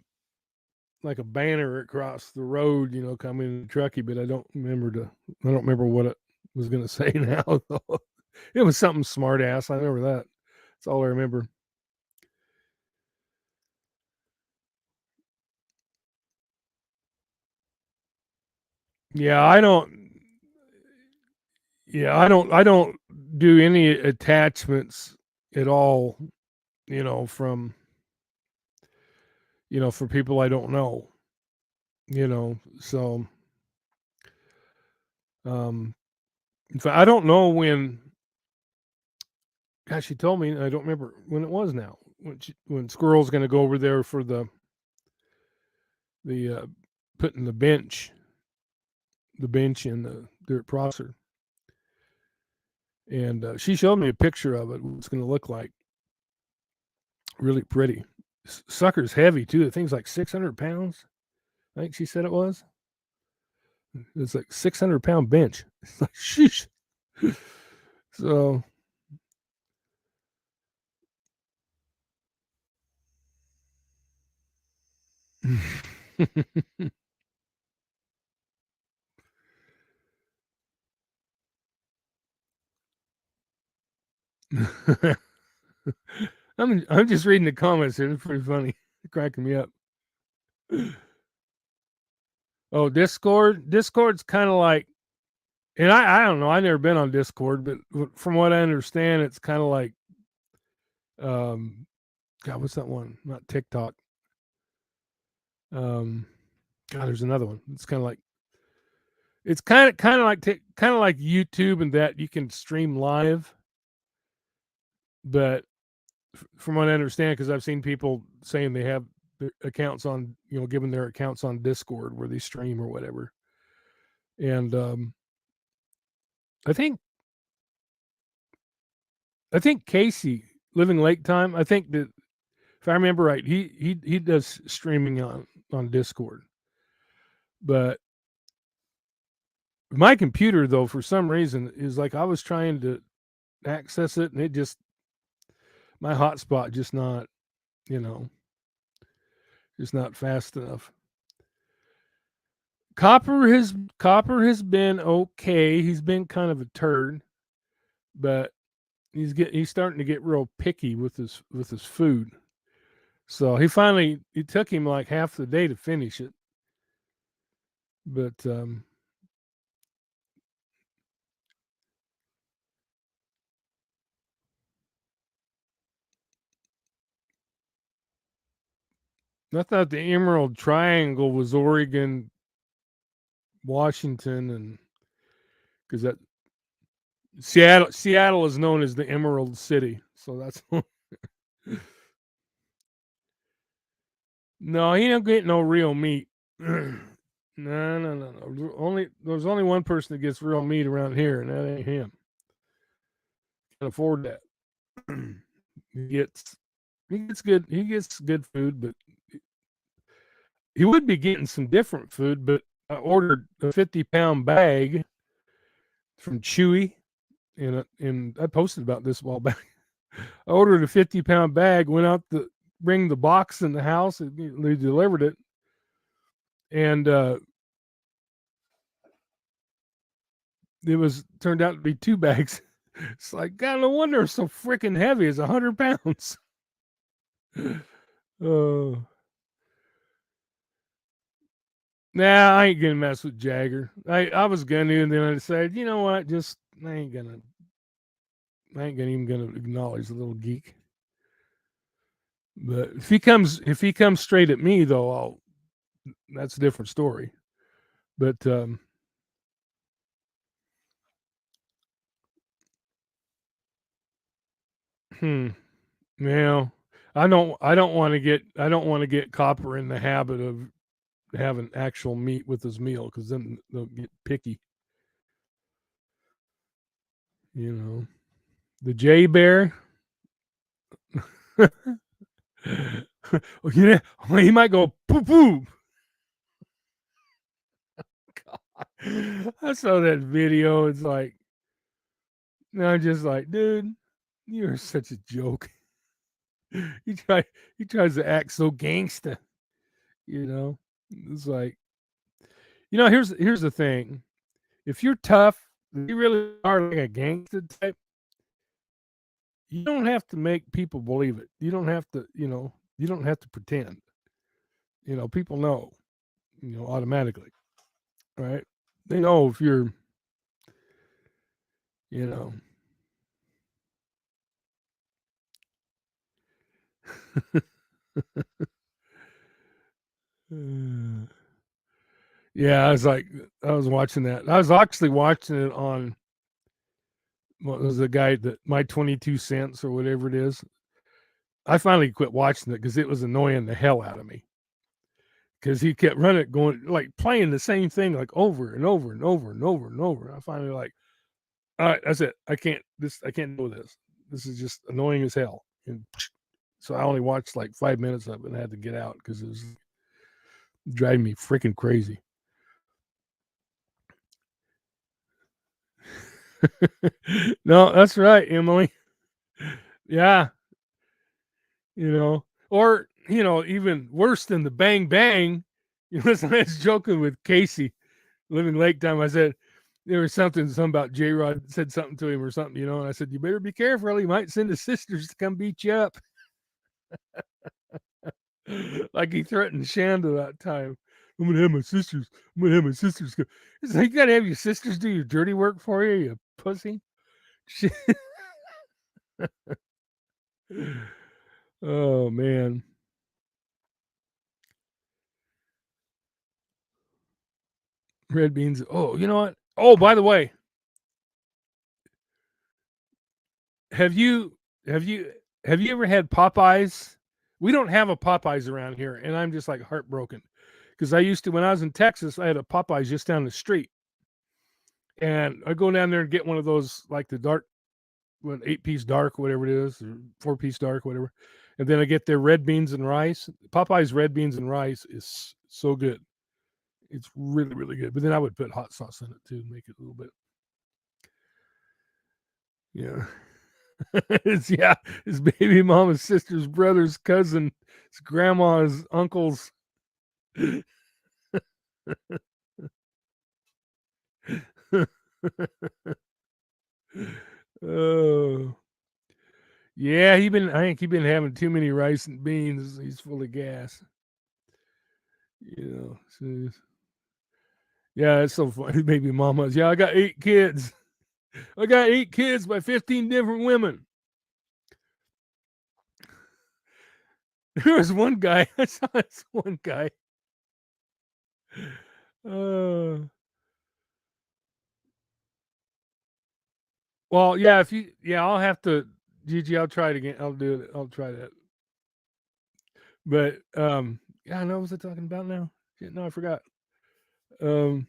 like a banner across the road, coming to Truckee, but I don't remember what it was going to say now. Though. It was something smart ass. I remember that. That's all I remember. Yeah, I don't. Yeah, I don't do any attachments at all. From for people I don't know. So in fact, I don't know when. Gosh, she told me. I don't remember when it was now. When Squirrel's going to go over there for the putting the bench in the dirt processor, and she showed me a picture of it. What it's going to look like. Really pretty. Sucker's heavy too. The thing's like 600 pounds. I think she said it was. It's like 600-pound bench. It's like sheesh. So I'm just reading the comments here. It's pretty funny. Cracking me up. Oh, Discord. Discord's kind of like, and I don't know. I've never been on Discord, but from what I understand, it's kind of like, um, God, what's that one? Not TikTok. Um, God, there's another one. It's kind of like it's kind of like YouTube in that you can stream live, but from what I understand, because I've seen people saying they have their accounts on, given their accounts on Discord where they stream or whatever. And I think Casey living lake time. I think that if I remember right, he does streaming on Discord. But my computer though, for some reason, is like I was trying to access it, and it just my hotspot just not, you know, just not fast enough. Copper has been okay. He's been kind of a turd, but he's starting to get real picky with his food. So it took him like half the day to finish it. But I thought the Emerald Triangle was Oregon, Washington, and because that Seattle is known as the Emerald City. So that's no, he don't get no real meat. No, no, no, no. There's only one person that gets real meat around here, and that ain't him. Can't afford that. he gets he gets good food, but he would be getting some different food. But I ordered a 50-pound bag from Chewy, and I posted about this a while back. I ordered a 50-pound bag, went out to bring the box in the house, and they delivered it, and it was turned out to be 2 bags. It's like, God, no wonder it's so freaking heavy. It's 100 pounds. Oh, Nah, I ain't gonna mess with Jagger. I was gonna, and then I decided, you know what? Just I ain't gonna even gonna acknowledge the little geek. But if he comes straight at me though, that's a different story. But hmm, well, I don't want to get Copper in the habit of having actual meat with his meal because then they'll get picky. You know, the J Bear. Yeah, he might go poo poo. I saw that video. It's like, I'm just like, dude, you're such a joke. he try he tries to act so gangsta, you know. It's like, here's the thing. If you're tough, if you really are like a gangster type, you don't have to make people believe it. You don't have to, you don't have to pretend. People know, automatically, right? They know if you're, you know. Yeah, I was watching that. I was actually watching it on what was the guy that my 22 cents or whatever it is. I finally quit watching it because it was annoying the hell out of me. Because he kept running, going like playing the same thing like over and over and over and over and over. And I finally like, all right, that's it. I can't do this. This is just annoying as hell. And so I only watched like 5 minutes of it and had to get out because it was driving me freaking crazy. No, that's right, Emily. Yeah, or even worse than the bang bang. Listen, I was joking with Casey, living Lake Time. I said there was something about J Rod said something to him or something, and I said, you better be careful. He might send his sisters to come beat you up. Like he threatened Shanda that time. I'm gonna have my sisters. I'm gonna have my sisters go. It's like, you gotta have your sisters do your dirty work for you, you pussy. Oh man. Red beans. Oh, you know what? Oh, by the way, have you have you have you ever had Popeyes? We don't have a Popeyes around here, and I'm just like heartbroken because I used to, when I was in Texas, I had a Popeyes just down the street, and I go down there and get one of those like the dark, 8-piece dark, whatever it is, or 4-piece dark, whatever, and then I get their red beans and rice. Popeyes red beans and rice is so good. It's really really good. But then I would put hot sauce in it too, make it a little bit. Yeah. Yeah, his baby mama's sister's brother's cousin, his grandma's uncle's. Oh, yeah, I think he been having too many rice and beans. He's full of gas. So, yeah, it's so funny. Baby mama's. Yeah, I got 8 kids. I got 8 kids by 15 different women. There was one guy. I saw this one guy. Well, yeah, I'll have to, Gigi, I'll try it again. I'll do it. I'll try that. But yeah, I know, what was I talking about now? Shit, no, I forgot. Um,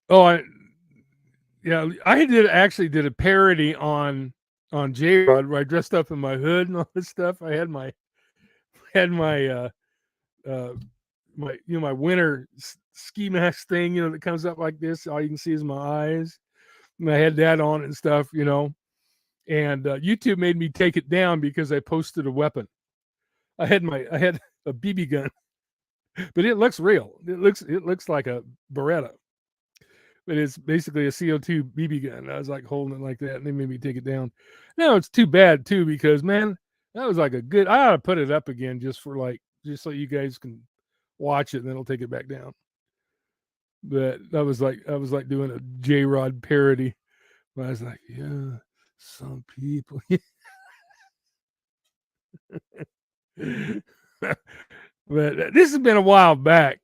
oh, I actually did a parody on J Rod where I dressed up in my hood and all this stuff. I had uh my winter ski mask thing, that comes up like this. All you can see is my eyes. And I had that on and stuff, and YouTube made me take it down because I posted a weapon. I had a BB gun, but it looks real. It looks like a Beretta, but it's basically a CO2 BB gun. I was like holding it like that, and they made me take it down. Now it's too bad too because, man, that was like I ought to put it up again just so you guys can watch it, and then it'll take it back down. But I was like doing a J Rod parody. I was like, yeah, some people. But this has been a while back.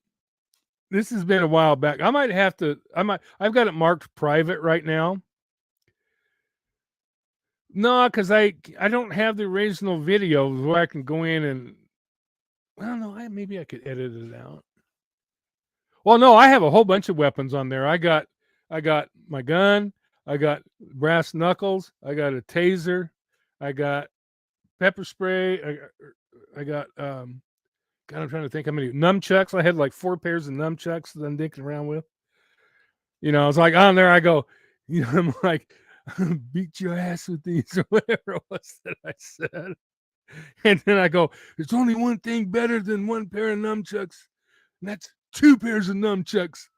This has been a while back. I might have to. I've got it marked private right now. No, because I don't have the original videos where I can go in and. Well, no, maybe I could edit it out. Well, no, I have a whole bunch of weapons on there. I got my gun. I got brass knuckles. I got a taser. I got pepper spray. I got God, I'm trying to think how many nunchucks. I had like 4 pairs of nunchucks that I'm dinking around with. You know, it's like on there I go, you know, I'm like, beat your ass with these or whatever it was that I said. And then I go, there's only one thing better than 1 pair of nunchucks, and that's 2 pairs of nunchucks.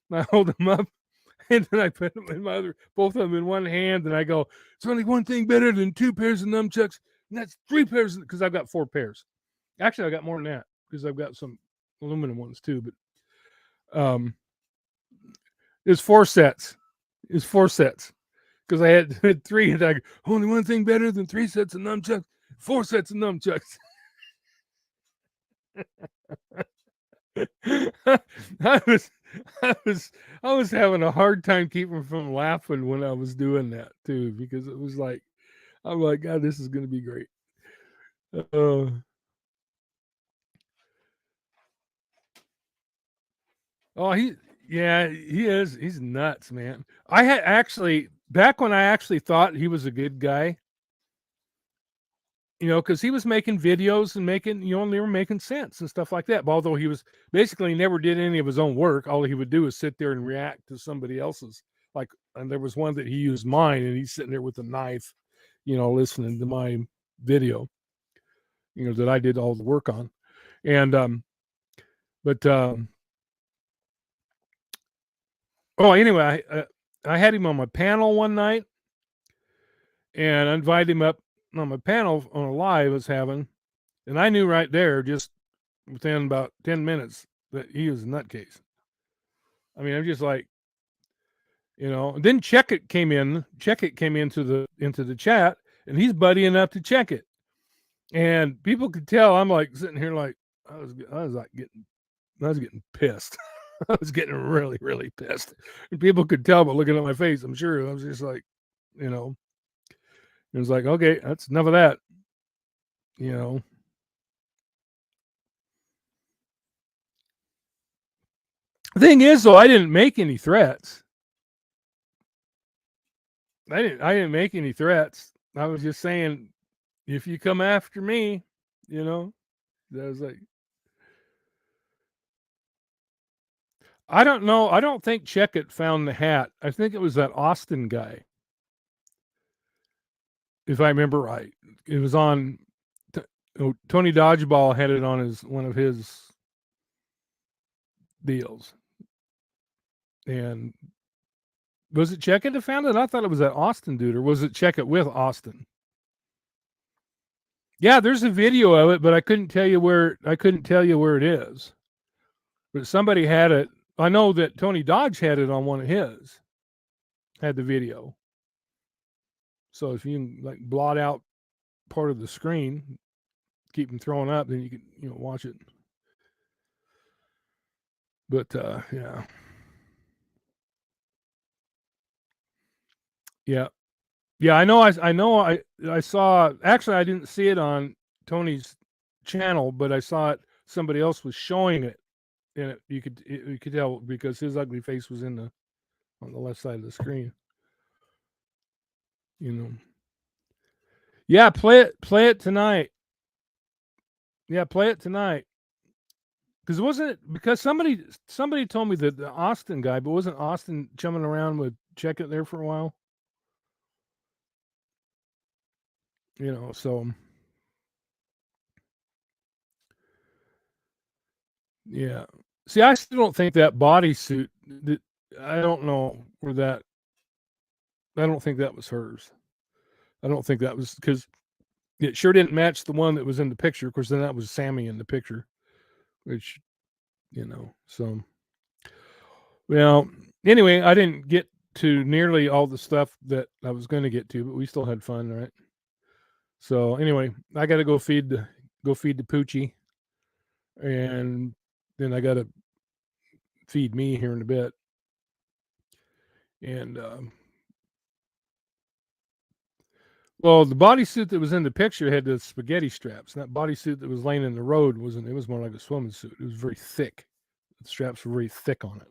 And I hold them up, and then I put them in both of them in one hand, and I go, there's only one thing better than 2 pairs of nunchucks, and that's 3 pairs, because I've got 4 pairs. Actually, I got more than that, because I've got some aluminum ones too, but it's 4 sets. It's 4 sets. Because I had 3, and I go, only one thing better than 3 sets of nunchucks, 4 sets of nunchucks. I was having a hard time keeping from laughing when I was doing that too, because it was like, I'm like, God, this is going to be great. Oh, he is. He's nuts, man. I had actually back when I actually thought he was a good guy, you know, because he was making videos and making, you know, they were making sense and stuff like that. But although he was basically never did any of his own work, all he would do is sit there and react to somebody else's. Like, and there was one that he used mine, and he's sitting there with a knife, you know, listening to my video, you know, that I did all the work on, and but oh, anyway, I had him on my panel one night, and I invited him up on my panel on a live I was having, and I knew right there, just within about 10 minutes, that he was a nutcase. I mean, I'm just like, you know. And then Check It came into the chat, and he's buddying up to Check It, and people could tell I'm like sitting here like I was getting pissed. I was getting really, really pissed, and people could tell by looking at my face. I'm sure I was just like, you know, it was like, okay, that's enough of that, you know. The thing is, though, I didn't make any threats. I didn't make any threats. I was just saying, if you come after me, you know, I was like, I don't know. I don't think Check It found the hat. I think it was that Austin guy, if I remember right. It was on. Tony Dodgeball had it on one of his deals, and was it Check It that found it? I thought it was that Austin dude, or was it Check It with Austin? Yeah, there's a video of it, but I couldn't tell you where it is. But somebody had it. I know that Tony Dodge had it on one of his. Had the video. So if you can like blot out part of the screen, keep them throwing up, then you can, you know, watch it. But yeah. Yeah, I know. I saw. Actually, I didn't see it on Tony's channel, but I saw it. Somebody else was showing it, and you could tell because his ugly face was on the left side of the screen. You know. Yeah, play it tonight. Yeah, play it tonight. Because because somebody told me that the Austin guy, but wasn't Austin chumming around with Check It there for a while? You know, so yeah. See, I still don't think that bodysuit. I don't know where that. I don't think that was hers. I don't think that was because it sure didn't match the one that was in the picture. Of course, then that was Sammy in the picture, which So well, anyway, I didn't get to nearly all the stuff that I was going to get to, but we still had fun, right? So anyway, I got to go feed the poochie, and then I got to feed me here in a bit. And well, the bodysuit that was in the picture had the spaghetti straps. And that bodysuit that was laying in the road wasn't. It was more like a swimming suit. It was very thick. The straps were very thick on it.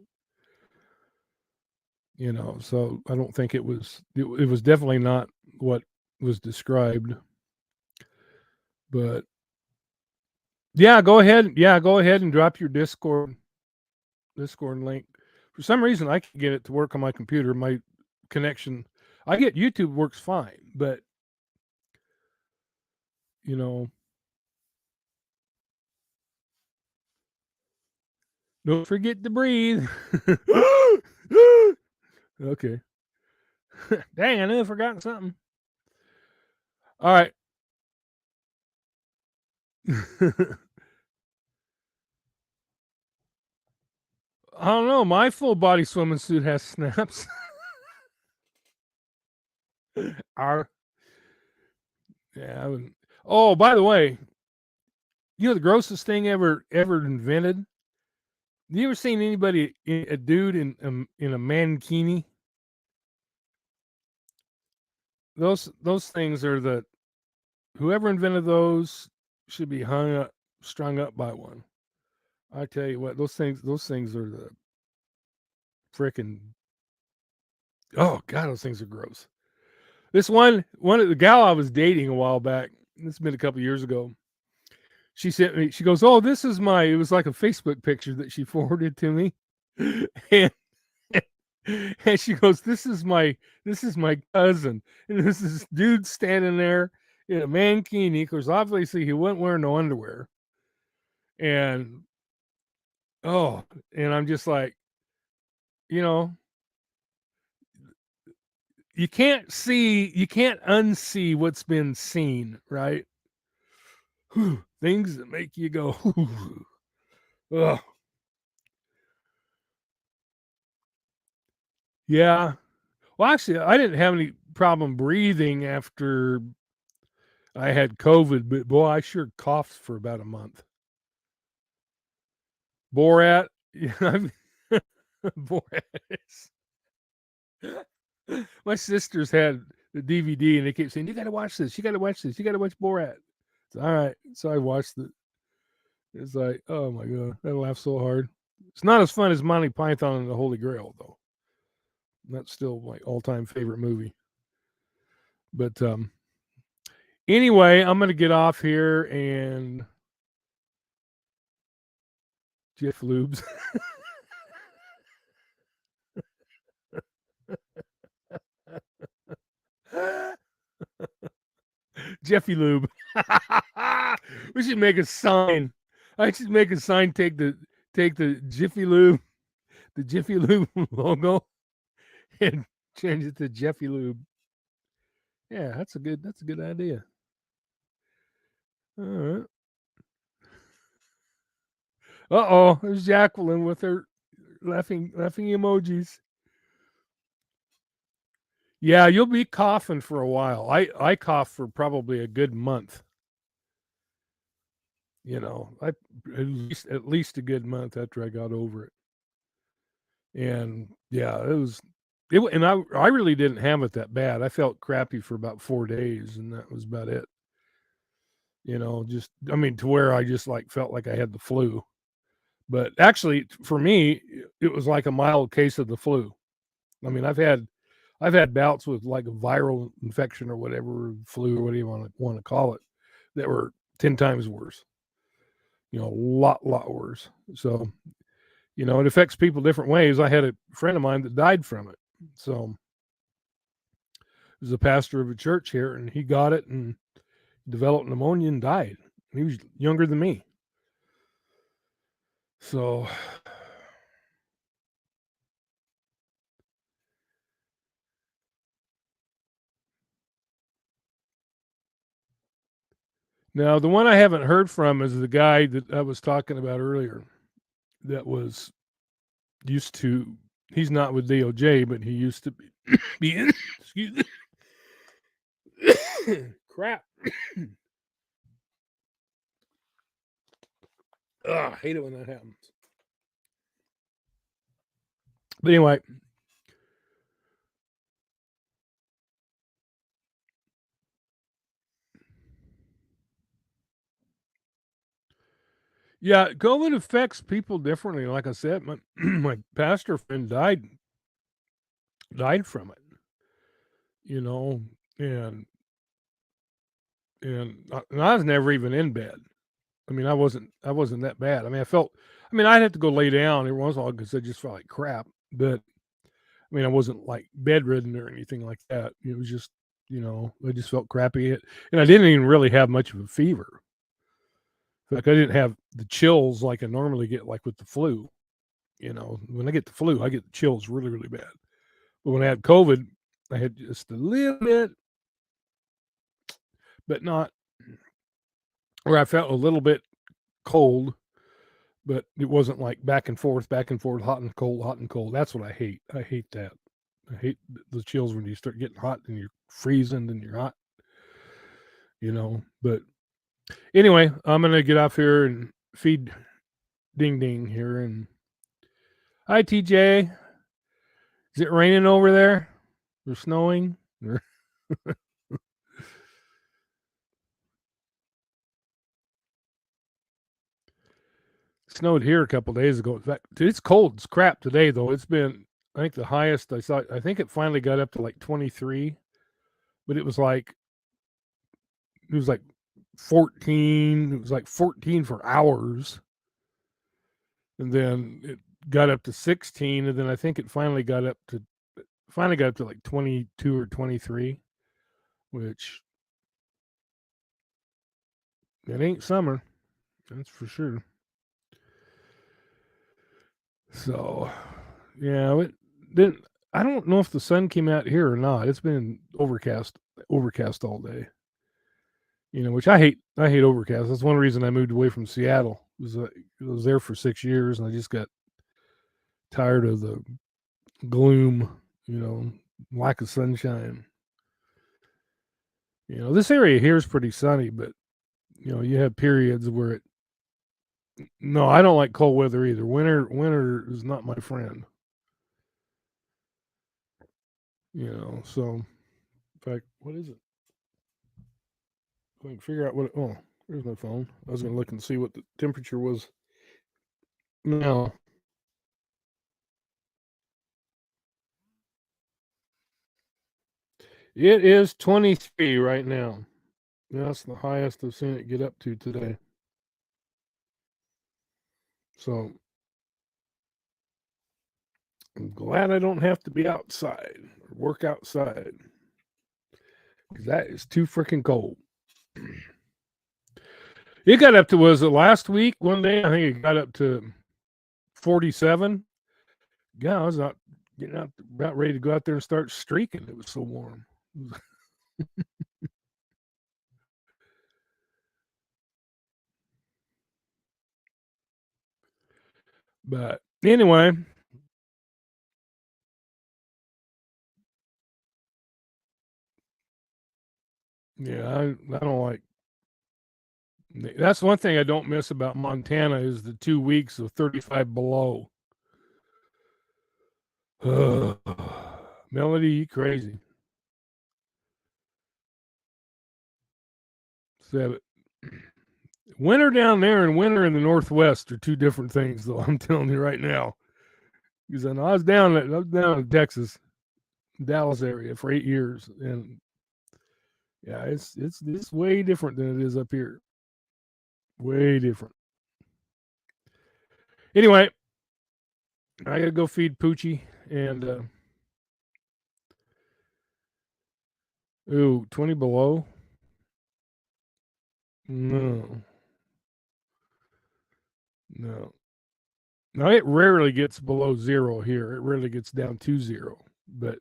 So I don't think it was. It was definitely not what was described. But yeah, go ahead. Yeah, go ahead and drop your Discord link. For some reason, I can get it to work on my computer. My connection, I get YouTube works fine, but you know, don't forget to breathe. Okay. Dang, I knew I'd forgotten something. All right. I don't know. My full body swimming suit has snaps. Our yeah. Oh, by the way, the grossest thing ever invented. You ever seen anybody, a dude in a mankini? Those things are the whoever invented those should be strung up by one. I tell you what, those things are the freaking. Oh God, those things are gross. This one of the gal I was dating a while back. This has been a couple years ago. She sent me. She goes, "Oh, this is my." It was like a Facebook picture that she forwarded to me, and and she goes, "This is my cousin," and this is dude standing there in a mankini because obviously he wasn't wearing no underwear, and oh, and I'm just like, you know, you can't unsee what's been seen, right? Things that make you go, ugh. Yeah. Well, actually, I didn't have any problem breathing after I had COVID, but boy, I sure coughed for about a month. Borat, yeah, Borat. My sisters had the DVD, and they kept saying, "You got to watch this. You got to watch this. You got to watch Borat." So, all right, so I watched it. It's like, oh my god, I laughed so hard. It's not as fun as Monty Python and the Holy Grail, though. That's still my all-time favorite movie. But anyway, I'm gonna get off here and Jeff Lubes. Jeffy Lube. We should make a sign. I should make a sign. Take the Jiffy Lube, the Jiffy Lube logo, and change it to Jeffy Lube. Yeah, that's a good idea. All right. Uh-oh, there's Jacqueline with her laughing emojis. Yeah, you'll be coughing for a while. I cough for probably a good month. I at least a good month after I got over it. And yeah, and I really didn't have it that bad. I felt crappy for about 4 days, and that was about it. Just I mean, to where I just like felt like I had the flu. But actually, for me, it was like a mild case of the flu. I mean, I've had bouts with like a viral infection or whatever, flu or whatever you want to call it, that were 10 times worse. A lot worse. So it affects people different ways. I had a friend of mine that died from it. So he was a pastor of a church here, and he got it and developed pneumonia and died. He was younger than me. So now the one I haven't heard from is the guy that I was talking about earlier. that was used to. He's not with DOJ, but he used to be in. Excuse me. Crap. Ugh, I hate it when that happens. But anyway, yeah, COVID affects people differently. Like I said, my my pastor friend died from it. You know, and and I was never even in bed. I mean, I wasn't that bad. I mean, I'd have to go lay down every once in a while because I just felt like crap. But I mean, I wasn't like bedridden or anything like that. It was just, I just felt crappy. And I didn't even really have much of a fever. Like I didn't have the chills like I normally get, like with the flu. When I get the flu, I get the chills really, really bad. But when I had COVID, I had just a little bit, but not where I felt a little bit cold, but it wasn't like back and forth, hot and cold, hot and cold. That's what I hate. I hate that. I hate the chills when you start getting hot and you're freezing and you're hot, But anyway, I'm going to get off here and feed Ding Ding here. And hi, TJ. Is it raining over there? Or snowing? Or snowed here a couple days ago. In fact, it's cold. It's crap today, though. It's been, I think the highest I saw, I think it finally got up to like 23, but it was like 14. It was like 14 for hours. And then it got up to 16. And then I think it finally got up to like 22 or 23, which it ain't summer. That's for sure. So, yeah, it didn't. I don't know if the sun came out here or not. It's been overcast all day. Which I hate. I hate overcast. That's one reason I moved away from Seattle. I was there for 6 years, and I just got tired of the gloom. Lack of sunshine. This area here is pretty sunny, but you have periods where it. No, I don't like cold weather either. Winter is not my friend. So in fact, what is it? I can figure out what. There's my phone. I was going to look and see what the temperature was now. It is 23 right now. That's the highest I've seen it get up to today. So I'm glad I don't have to be outside or work outside, because that is too freaking cold. It got up to, was it last week? One day, I think it got up to 47. Yeah, I was getting out, about ready to go out there and start streaking. It was so warm. But anyway, yeah, I don't like. That's one thing I don't miss about Montana is the 2 weeks of 35 below. Melody, you crazy. So, winter down there and winter in the Northwest are two different things, though. I'm telling you right now, because I was down in Texas, Dallas area for 8 years, and yeah, it's way different than it is up here. Way different. Anyway, I gotta go feed Poochie, and 20 below. No. No. Now it rarely gets below zero here. It rarely gets down to zero. But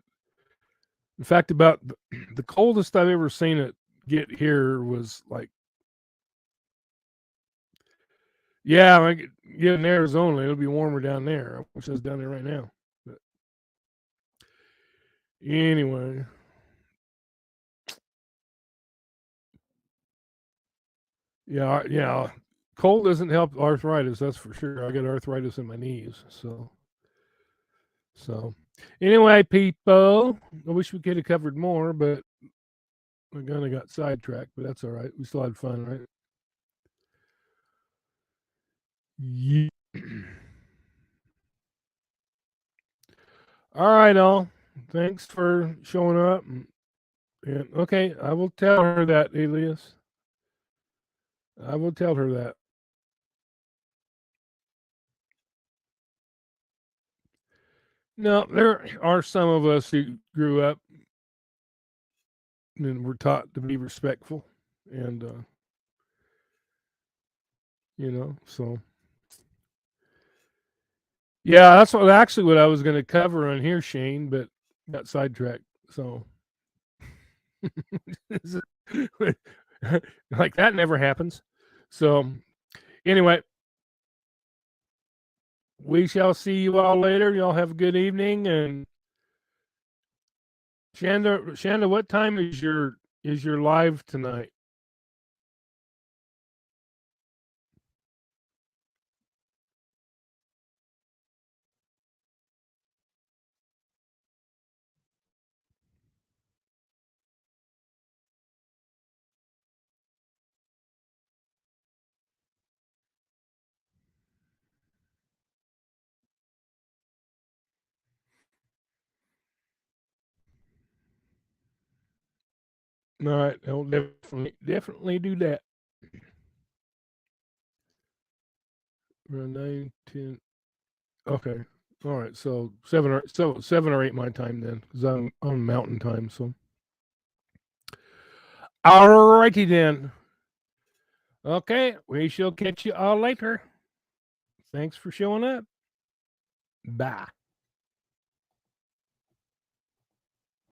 in fact, about the coldest I've ever seen it get here was like, Yeah, I get in Arizona, it'll be warmer down there. I wish I was down there right now. But anyway, yeah. Cold doesn't help arthritis, that's for sure. I got arthritis in my knees, so anyway, people, I wish we could have covered more, but we kind of got sidetracked. But that's all right. We still had fun, right? Yeah. All right, all. Thanks for showing up. And okay, I will tell her that, Elias. I will tell her that. No, there are some of us who grew up and were taught to be respectful, and so yeah, that's what I was going to cover on here, Shane, but got sidetracked. So like that never happens. So anyway, we shall see you all later. Y'all have a good evening. And Shanda, what time is your live tonight? All right, I'll definitely do that. Around 9, 10. Okay. All right. So 7 or 8 my time then, because I'm on Mountain Time. So all righty then. Okay, we shall catch you all later. Thanks for showing up. Bye.